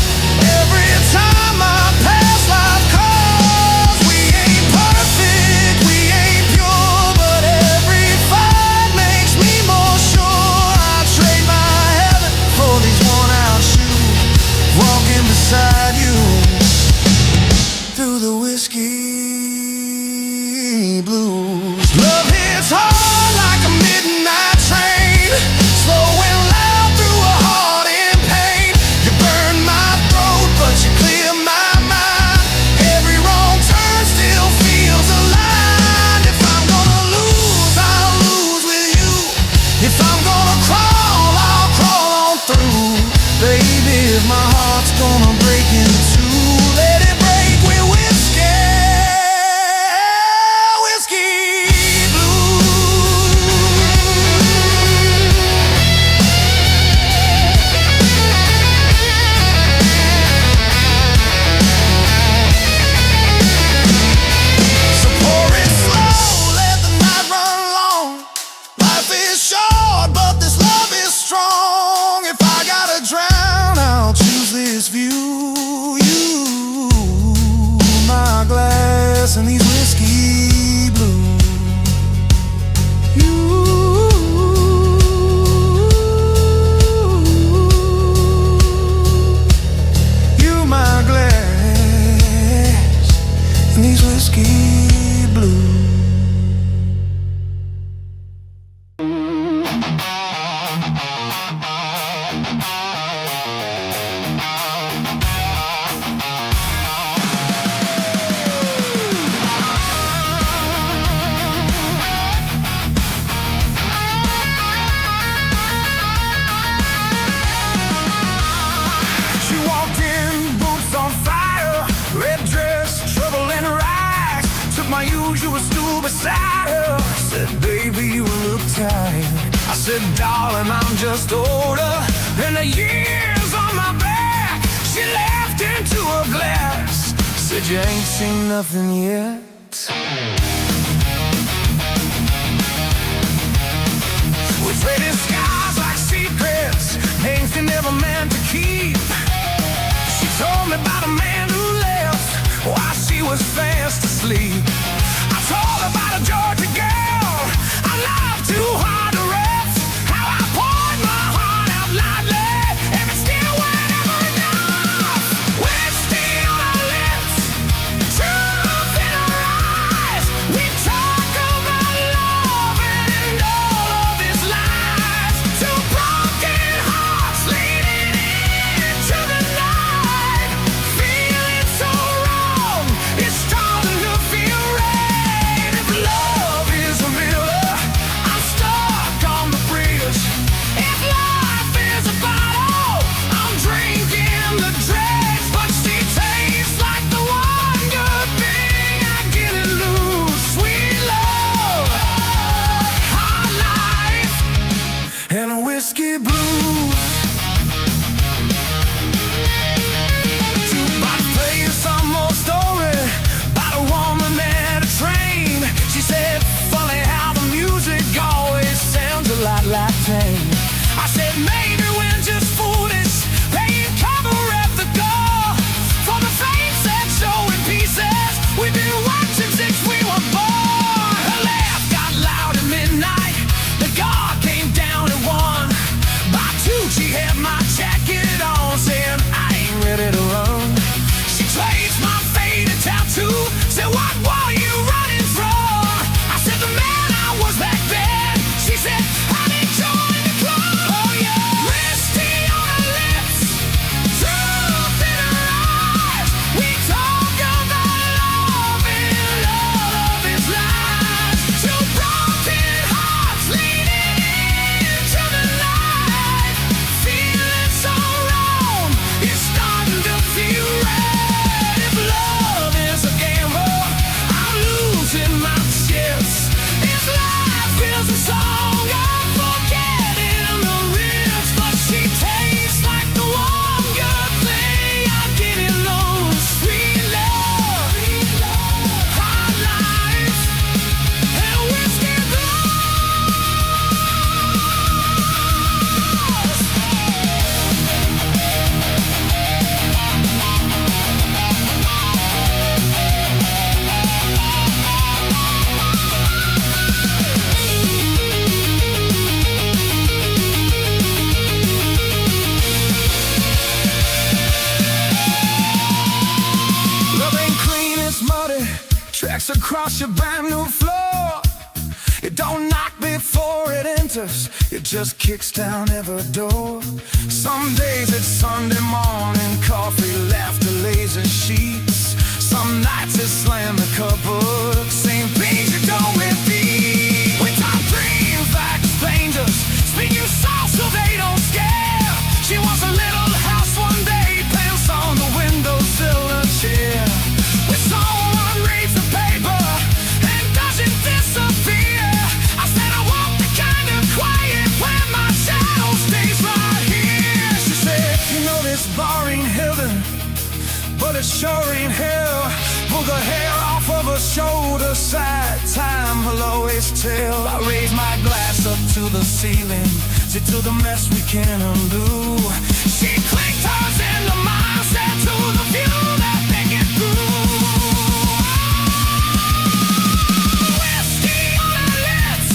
Every time I pass life calls, we ain't perfect, we ain't pure, but every fight makes me more sure. I trade my heaven for these worn-out shoes, walking beside you through the whiskey blues. Love hits hard like a midnight train, slow and loud through a heart in pain. You burn my throat, but you clear my mind. Every wrong turn still feels aligned. If I'm gonna lose, I'll lose with you. If I'm gonna crawl, I'll crawl on through. Baby, if my heart's gonna break in two, let it break with whiskey, whiskey blues. stool beside her. Said, baby, you look tired. I said, darling, I'm just older, and the years on my back. She laughed into a glass. Said, you ain't seen nothing yet. We traded skies like secrets, names they never meant to keep. She told me about a man who left while she was fast asleep. I told her about a Georgia girl I love too hard to rest. How I poured my heart out loudly, and it still went ever enough. Whiskey on her lips, truth in her eyes. We talk about love and all of its lies. Two broken hearts leading into the night. Feeling so wrong, it's starting to feel right. If love is a river, I'm stuck on the bridge. If life is a bottle, I'm drinking the dregs. But she tastes like the one good thing I get to lose. Sweet love, hard life, and whiskey blues. Jukebox playing some more story about a woman and a train. She said, funny how the music always sounds a lot like pain. I said, maybe we're just foolish, paying cover at the door for the fame set show in pieces we've been watching since we were born. Her laugh got loud at midnight, the guard came down at 1. By 2 she had my jacket on, saying I ain't ready to run. She traced my faded tattoo, said, what war you running from? I said, the man I was back then. She said, I didn't join the club. Oh yeah. Whiskey on her lips, truth in her eyes. We talk about love and all of its lies. Two broken hearts leading into the night. Feeling so wrong, it's starting to feel right. If love is a gamble, I'm losing my chips. If life is a song, I'm forgetting the riffs. But she tastes like the one good thing I'm getting lost. Sweet love, hard life, and whiskey blues. Love ain't clean, it's muddy. Tracks across your brand new floor. It don't knock before it enters, it just kicks down every door. Some days it's Sunday morning, coffee, laughter, lazy sheets. Some nights it's slam the cupboard, same things you don't repeat. We talk dreams like strangers, speaking soft so they don't scare. She wants a little house one day, pants on the windowsill, a chair with someone reads the paper and doesn't disappear. I said I want the kind of quiet where my shadow stays right here. She said, you know this bar ain't heaven, but it sure ain't hell. Pull the hair off of her shoulder, side time will always tell. I raise my glass up to the ceiling, see to the mess we can't undo. She clicked hers into mine, said to the few that make it through. Whiskey on her lips,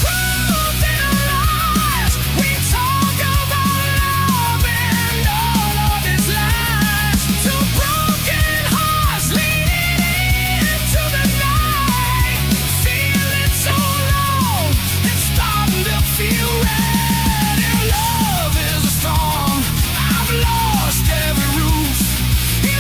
truth in her eyes. We talk about love and all of its lies. Two broken hearts leading into the night. Feeling so long, it's starting to feel right. If love is a storm, I've lost every roof. If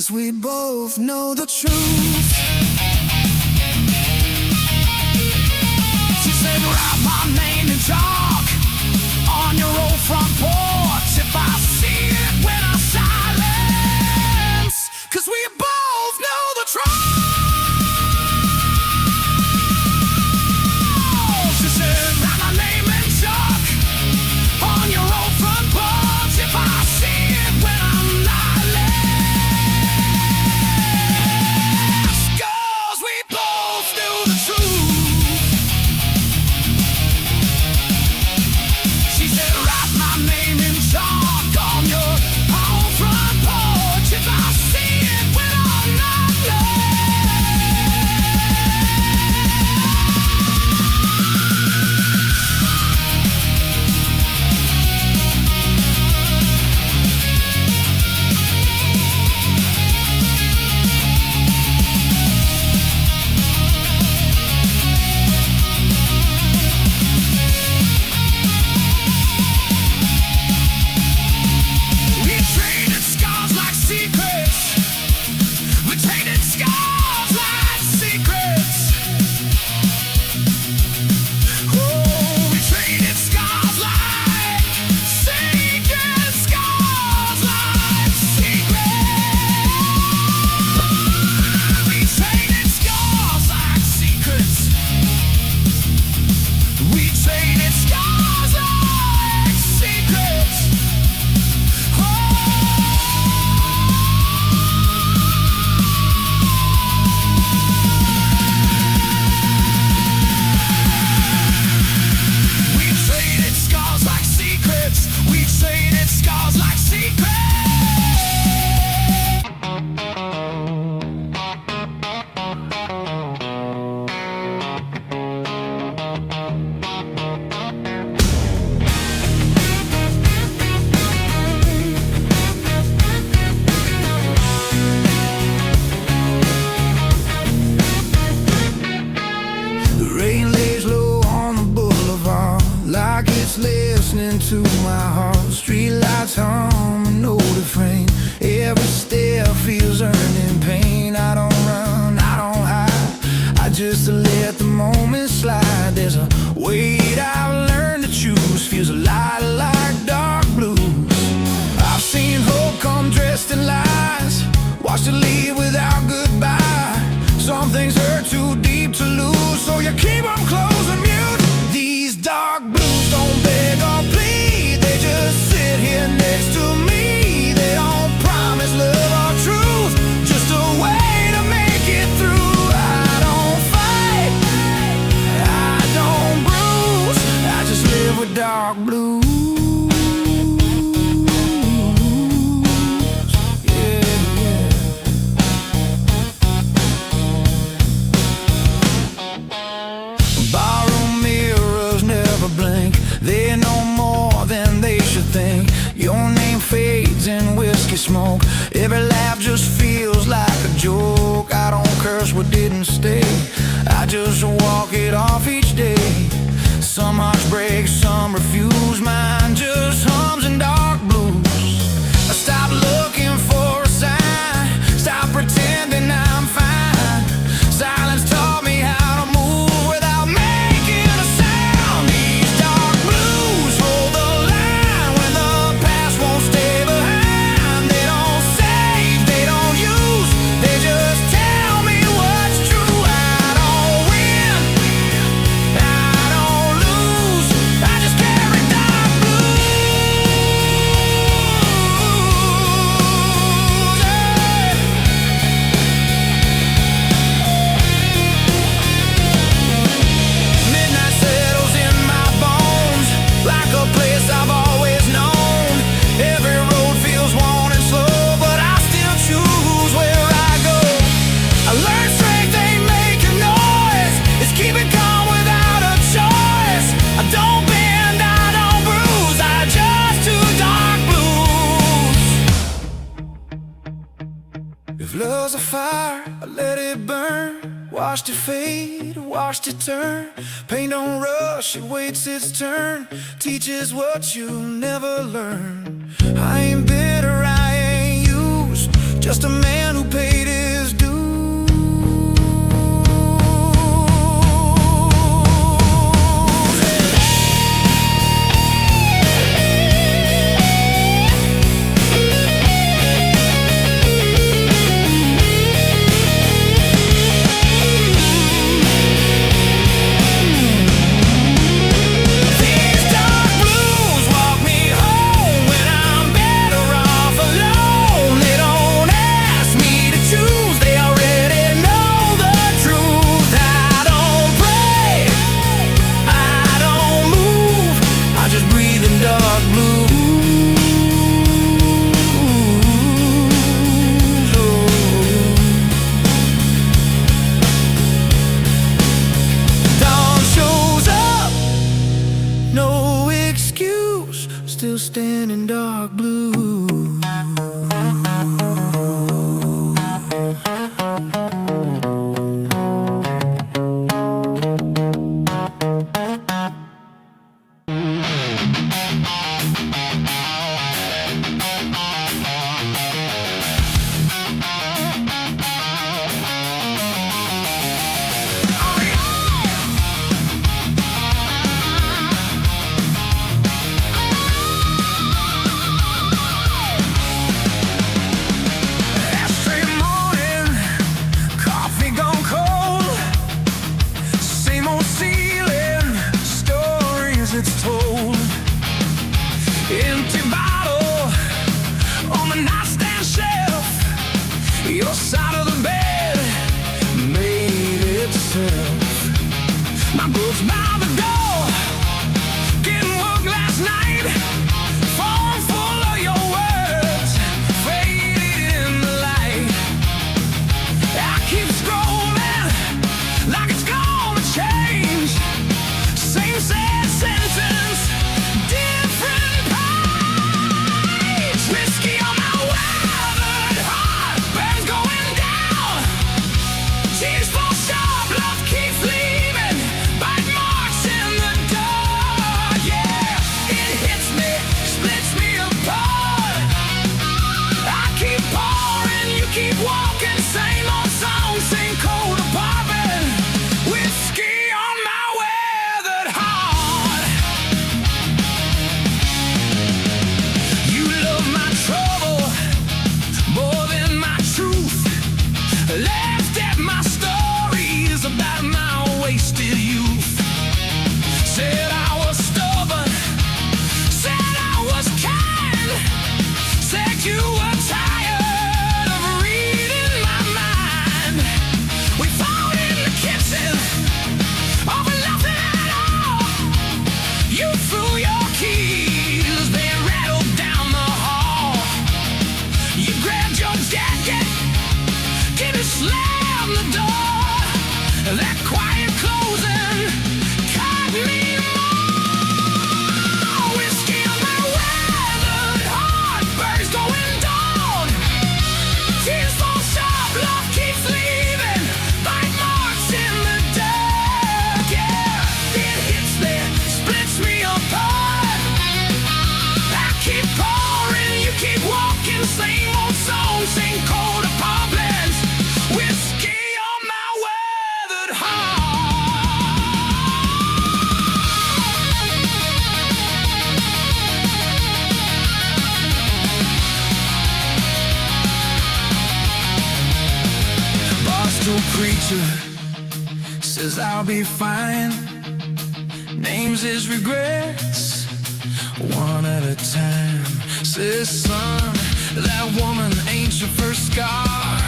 'cause we both know the truth. She said, write my name in chalk on your old front porch if I see it when I silence, 'cause we both know the truth. She said, write my name in chalk on your old front porch if I see it when I'm silent, 'cause we both knew the truth. She said, write my name in chalk on your old front porch if I see it when I'm not there. We traded scars like secrets. We traded scars like secrets. Oh, we traded scars like secrets. Scars like secrets. We traded scars like secrets. We traded scars like secrets. We traded scars like secrets. We traded scars like secrets. The rain lays low on the boulevard like it's listening to my heart. Streetlights hum a note of rain. Every step feels earned in pain. I don't run, I don't hide, I just let the moment slide. There's a weight I've learned to choose. Feels a lot like dark blues. I've seen hope come dressed in lies, watched it leave without goodbye. Some things hurt too deep to lose, so you keep them close and mute. These dark blues don't beg or plead, they just sit here next to me. They don't promise love or truth, just a way to make it through. I don't fight, I don't bruise, I just live with dark blues. Yeah, yeah. Borrowed mirrors never blink. They know more than they should think. Your name fades in whiskey smoke. Every laugh just feels like a joke. I don't curse what didn't stay, I just walk it off each day. Some hearts break, some refuse. Mine just hums in dark blues. I stop looking for a sign, stop pretending I'm fine. Silence taught me how to move without making a sound. These dark blues hold the line when the past won't stay behind. They don't save, they don't use, they just tell me what's true. I don't win, I don't lose, I just carry dark Midnight settles in my bones like a place I've always known. Every road feels worn and slow, but I still choose where I go. I learned strength ain't making noise, it's keeping calm without a choice. I don't bend, I don't bruise, I just do dark blues. If love's a fire, I let it burn. Watched it fade, watched it turn. Pain don't rush, it waits its turn. Teaches what you'll never learn. I ain't bitter, I ain't used, just a man who Your side of the bed made itself. My boots by the door, getting work last night. Phone full of your words, faded in the light. I keep scrolling like it's gonna change. Same sad sentence, different page. Whiskey on my weathered heart, burns going down. Tears fall sharp, love keeps leaving. Bite marks in the dark, yeah. It hits me, splits me apart. I keep pouring, you keep walking. Same old song, same cold apartment. Whiskey on my weathered heart. You love my trouble more than my truth. Laughed at my stories about my wasted youth. Said I was stubborn, said I was kind, said you were tired of reading my mind. We fought in the kitchen over nothing at all. You threw your keys, they rattled down the hall. You grabbed your jacket, didn't slam the door. That quiet closing caught me more. Whiskey on my weathered heart, birds going down. Tears fall sharp, love keeps leaving. Bite marks in the dark, yeah. It hits me, splits me apart. I keep pouring, you keep walking. Same old song, same cold apartments. Whiskey on my weathered heart. Barstool preacher says I'll be fine. Names his regrets one at a time. Says, son, that woman ain't your first scar.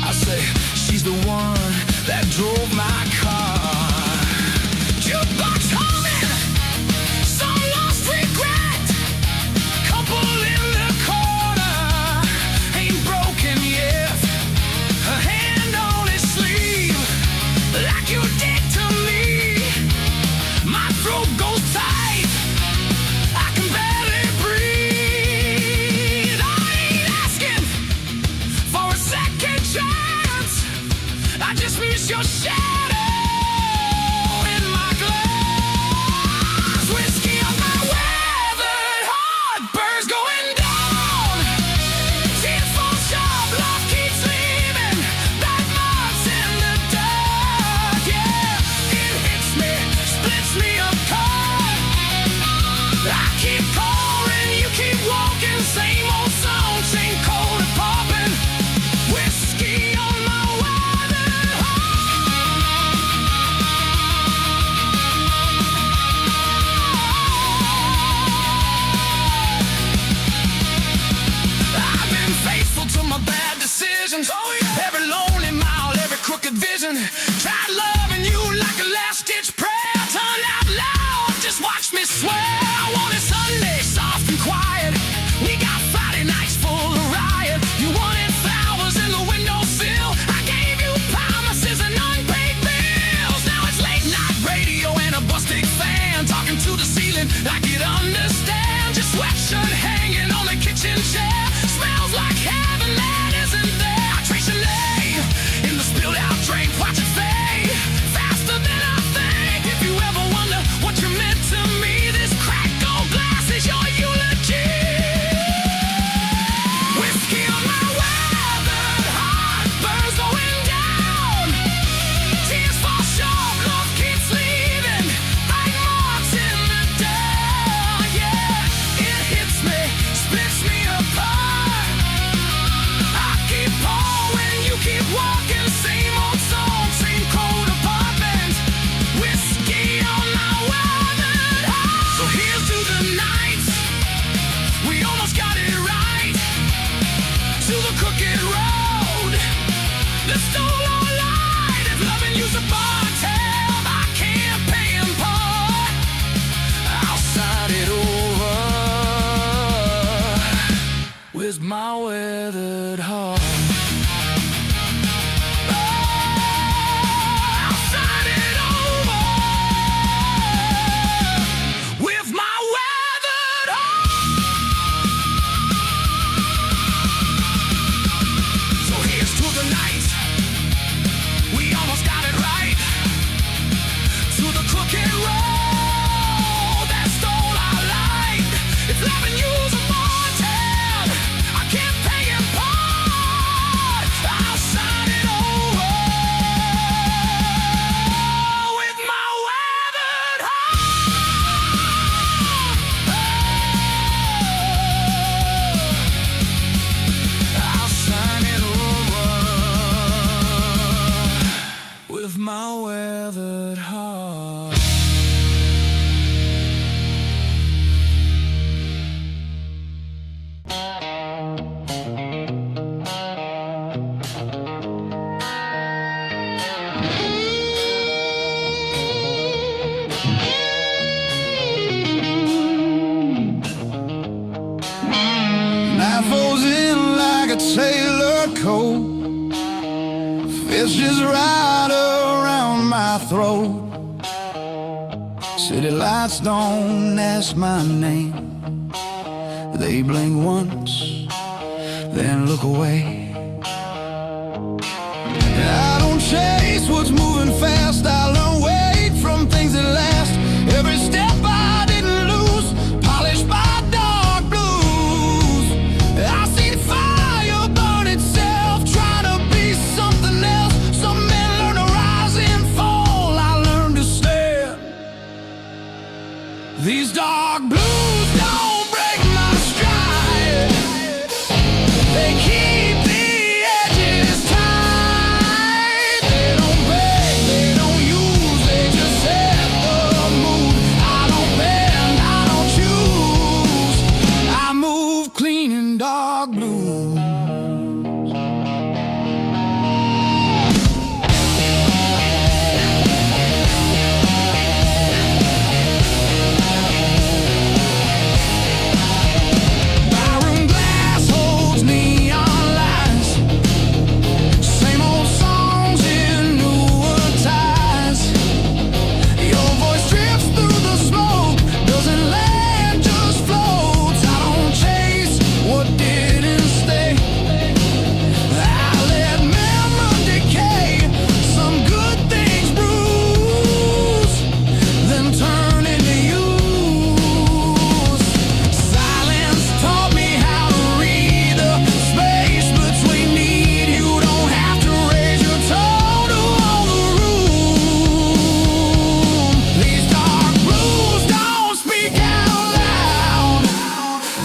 I say, she's the one that drove my car. Jukebox humming, some lost regret. Couple in the corner, ain't broken yet. A hand on his sleeve, like you did to me. My throat goes tight, I can barely breathe. I ain't asking for a second chance. I just miss your shadow in my glass. Whiskey on my weathered heart, birds going down. Tears fall sharp, love keeps leaving. Bite marks in the dark, yeah. It hits me, splits me apart. I keep pouring, you keep walking. Same old song, same cold apartment. Whiskey on my weathered heart. I've been faithful to my bad decisions. Every lonely mile, every crooked vision. Tried loving you like a last-ditch prayer. Turned out loud, just watch me swear. I wanted Sunday soft and quiet. We got Friday nights full of riot. You wanted flowers in the windowsill. I gave you promises and unpaid bills. Now it's late night radio and a busted fan talking to the ceiling like it understands. Your sweatshirt hanging on the kitchen chair smells like heaven that isn't there. I trace your name in the spilled out drink, watch it fade. It's just right around my throat. City lights don't ask my name. They blink once, then look away. I don't chase what's moving fast. I learn wait from things that last. Every step I didn't lose, polished by dark blues. I see the fire burn itself, trying to be something else. Some men learn to rise and fall. I learned to stand. These dark blues don't break my stride. They keep the edges tight. They don't beg, they don't use, they just set the mood. I don't bend, I don't choose. I move clean in dark blues. Barroom glass holds neon lights. Same old songs in newer ties. Your voice drifts through the smoke, doesn't land, just floats. I don't chase what didn't stay. I let memory decay. Some good things bruise, then turn into use. Silence taught me how to read the space between need. You don't have to raise your tone to hold the room. These dark blues don't speak out loud.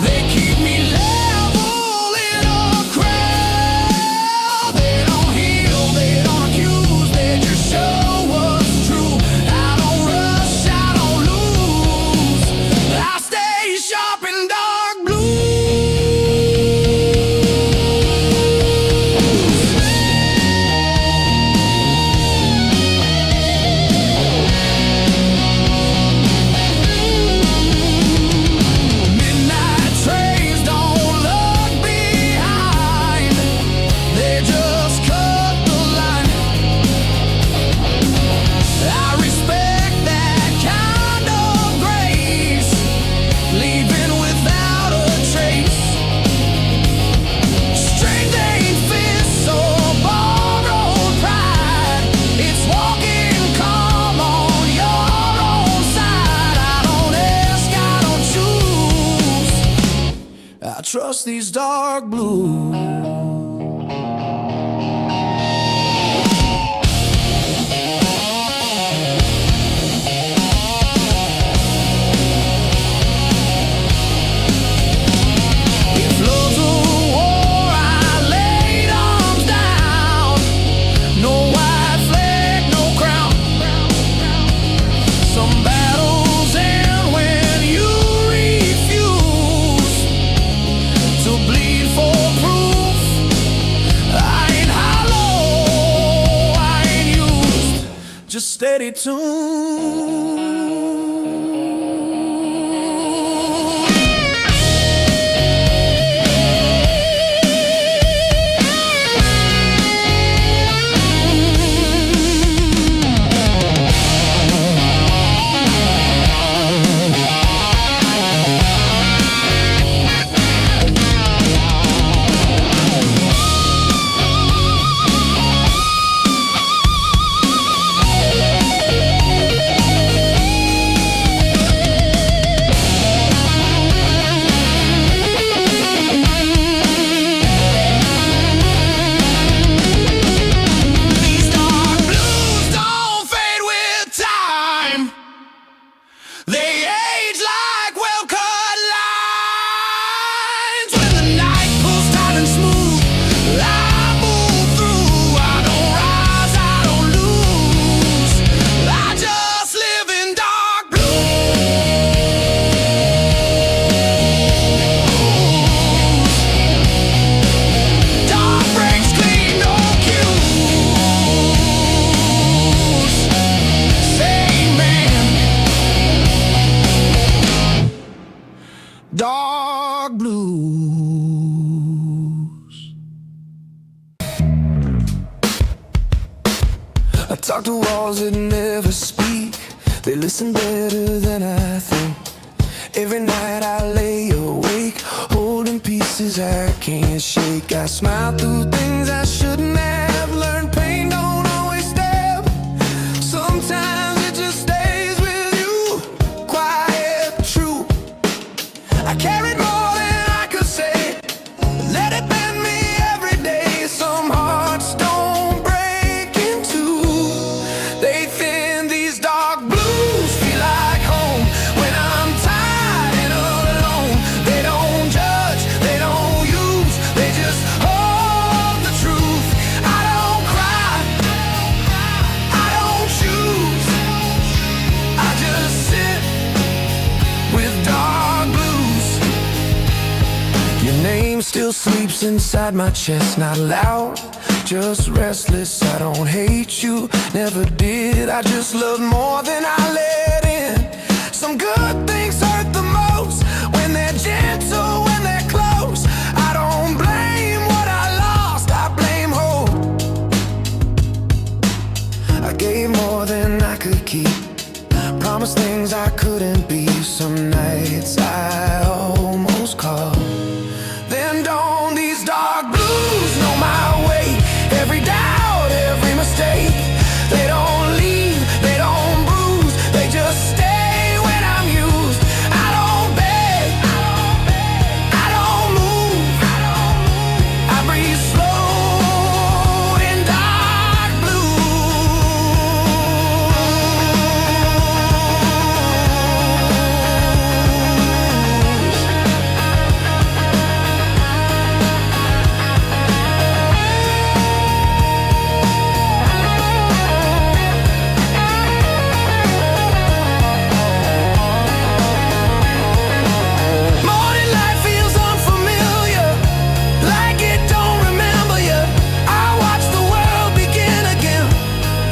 They keep me level in a crowd. They don't heal, they don't accuse, they just show what's true. I don't rush, I don't lose. I stay sharp in dark blues. Midnight trains don't look behind, they just cut the line. I respect that kind of grace, leaving without a trace. Strength ain't fists or borrowed pride. It's walking calm on your own side. I don't ask, I don't choose. I trust these dark blues. If love's a war, I laid arms down. No white flag, no crown. Some battles end when you refuse to bleed for proof. I ain't hollow, I ain't used, just steady tune. talk to walls that never speak. They listen better than I think. Every night I lay awake, holding pieces I can't shake. I smile through things I shouldn't have. Learned pain don't always stab. Sometimes it just stays with you, quiet, true. I carried more than I could say. Let it bend me every day. Some hearts don't break in two. They thin, these dark blues feel like home. When I'm tired and alone, they don't judge, they don't use, they just hold the truth. I don't cry, I don't choose, I just sit with dark blues. Your name still sleeps inside my chest, not loud, just restless. I don't hate you, never did. I just love more than I let in. Some good things hurt the most when they're gentle, when they're close. I don't blame what I lost, I blame hope. I gave more than I could keep, promised things I couldn't be. Some nights I almost called. Then dawn, these dark blues know my way. Every doubt, every mistake. They don't leave, they don't bruise, they just stay when I'm used. I don't beg, I don't move, I breathe slow in dark morning light feels unfamiliar, like it don't remember you. I watch the world begin again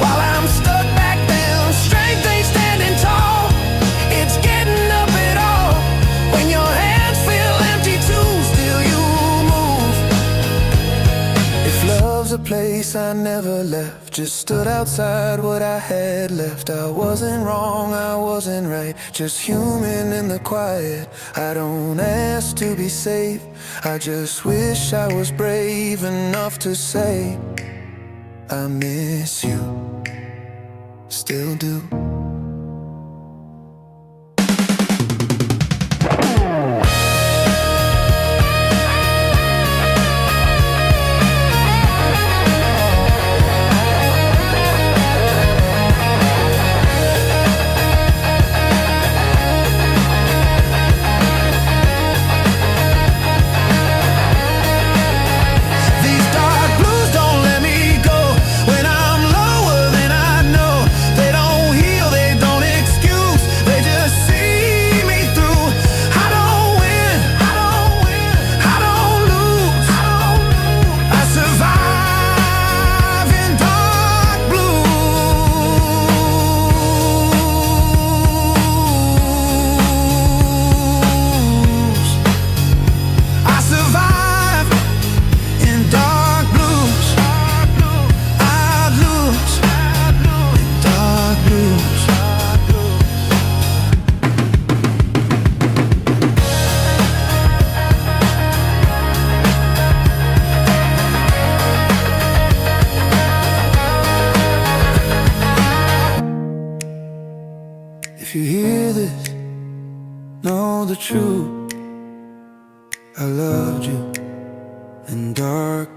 while I'm stuck back down. Strength ain't standing tall, it's getting up at all. When your hands feel empty too, still you move. If love's a place I never left, just stood outside what I had left. I wasn't wrong, I wasn't right, just human in the quiet. I don't ask to be safe, I just wish I was brave enough to say I miss you, still do. These dark blues don't let me go. When I'm lower than I know, they don't heal, they don't excuse, they just see me through. I don't win, I don't lose, I survive in dark blues. I survive in dark blues. I lose in dark blues. If you hear this, know the truth. I loved you in dark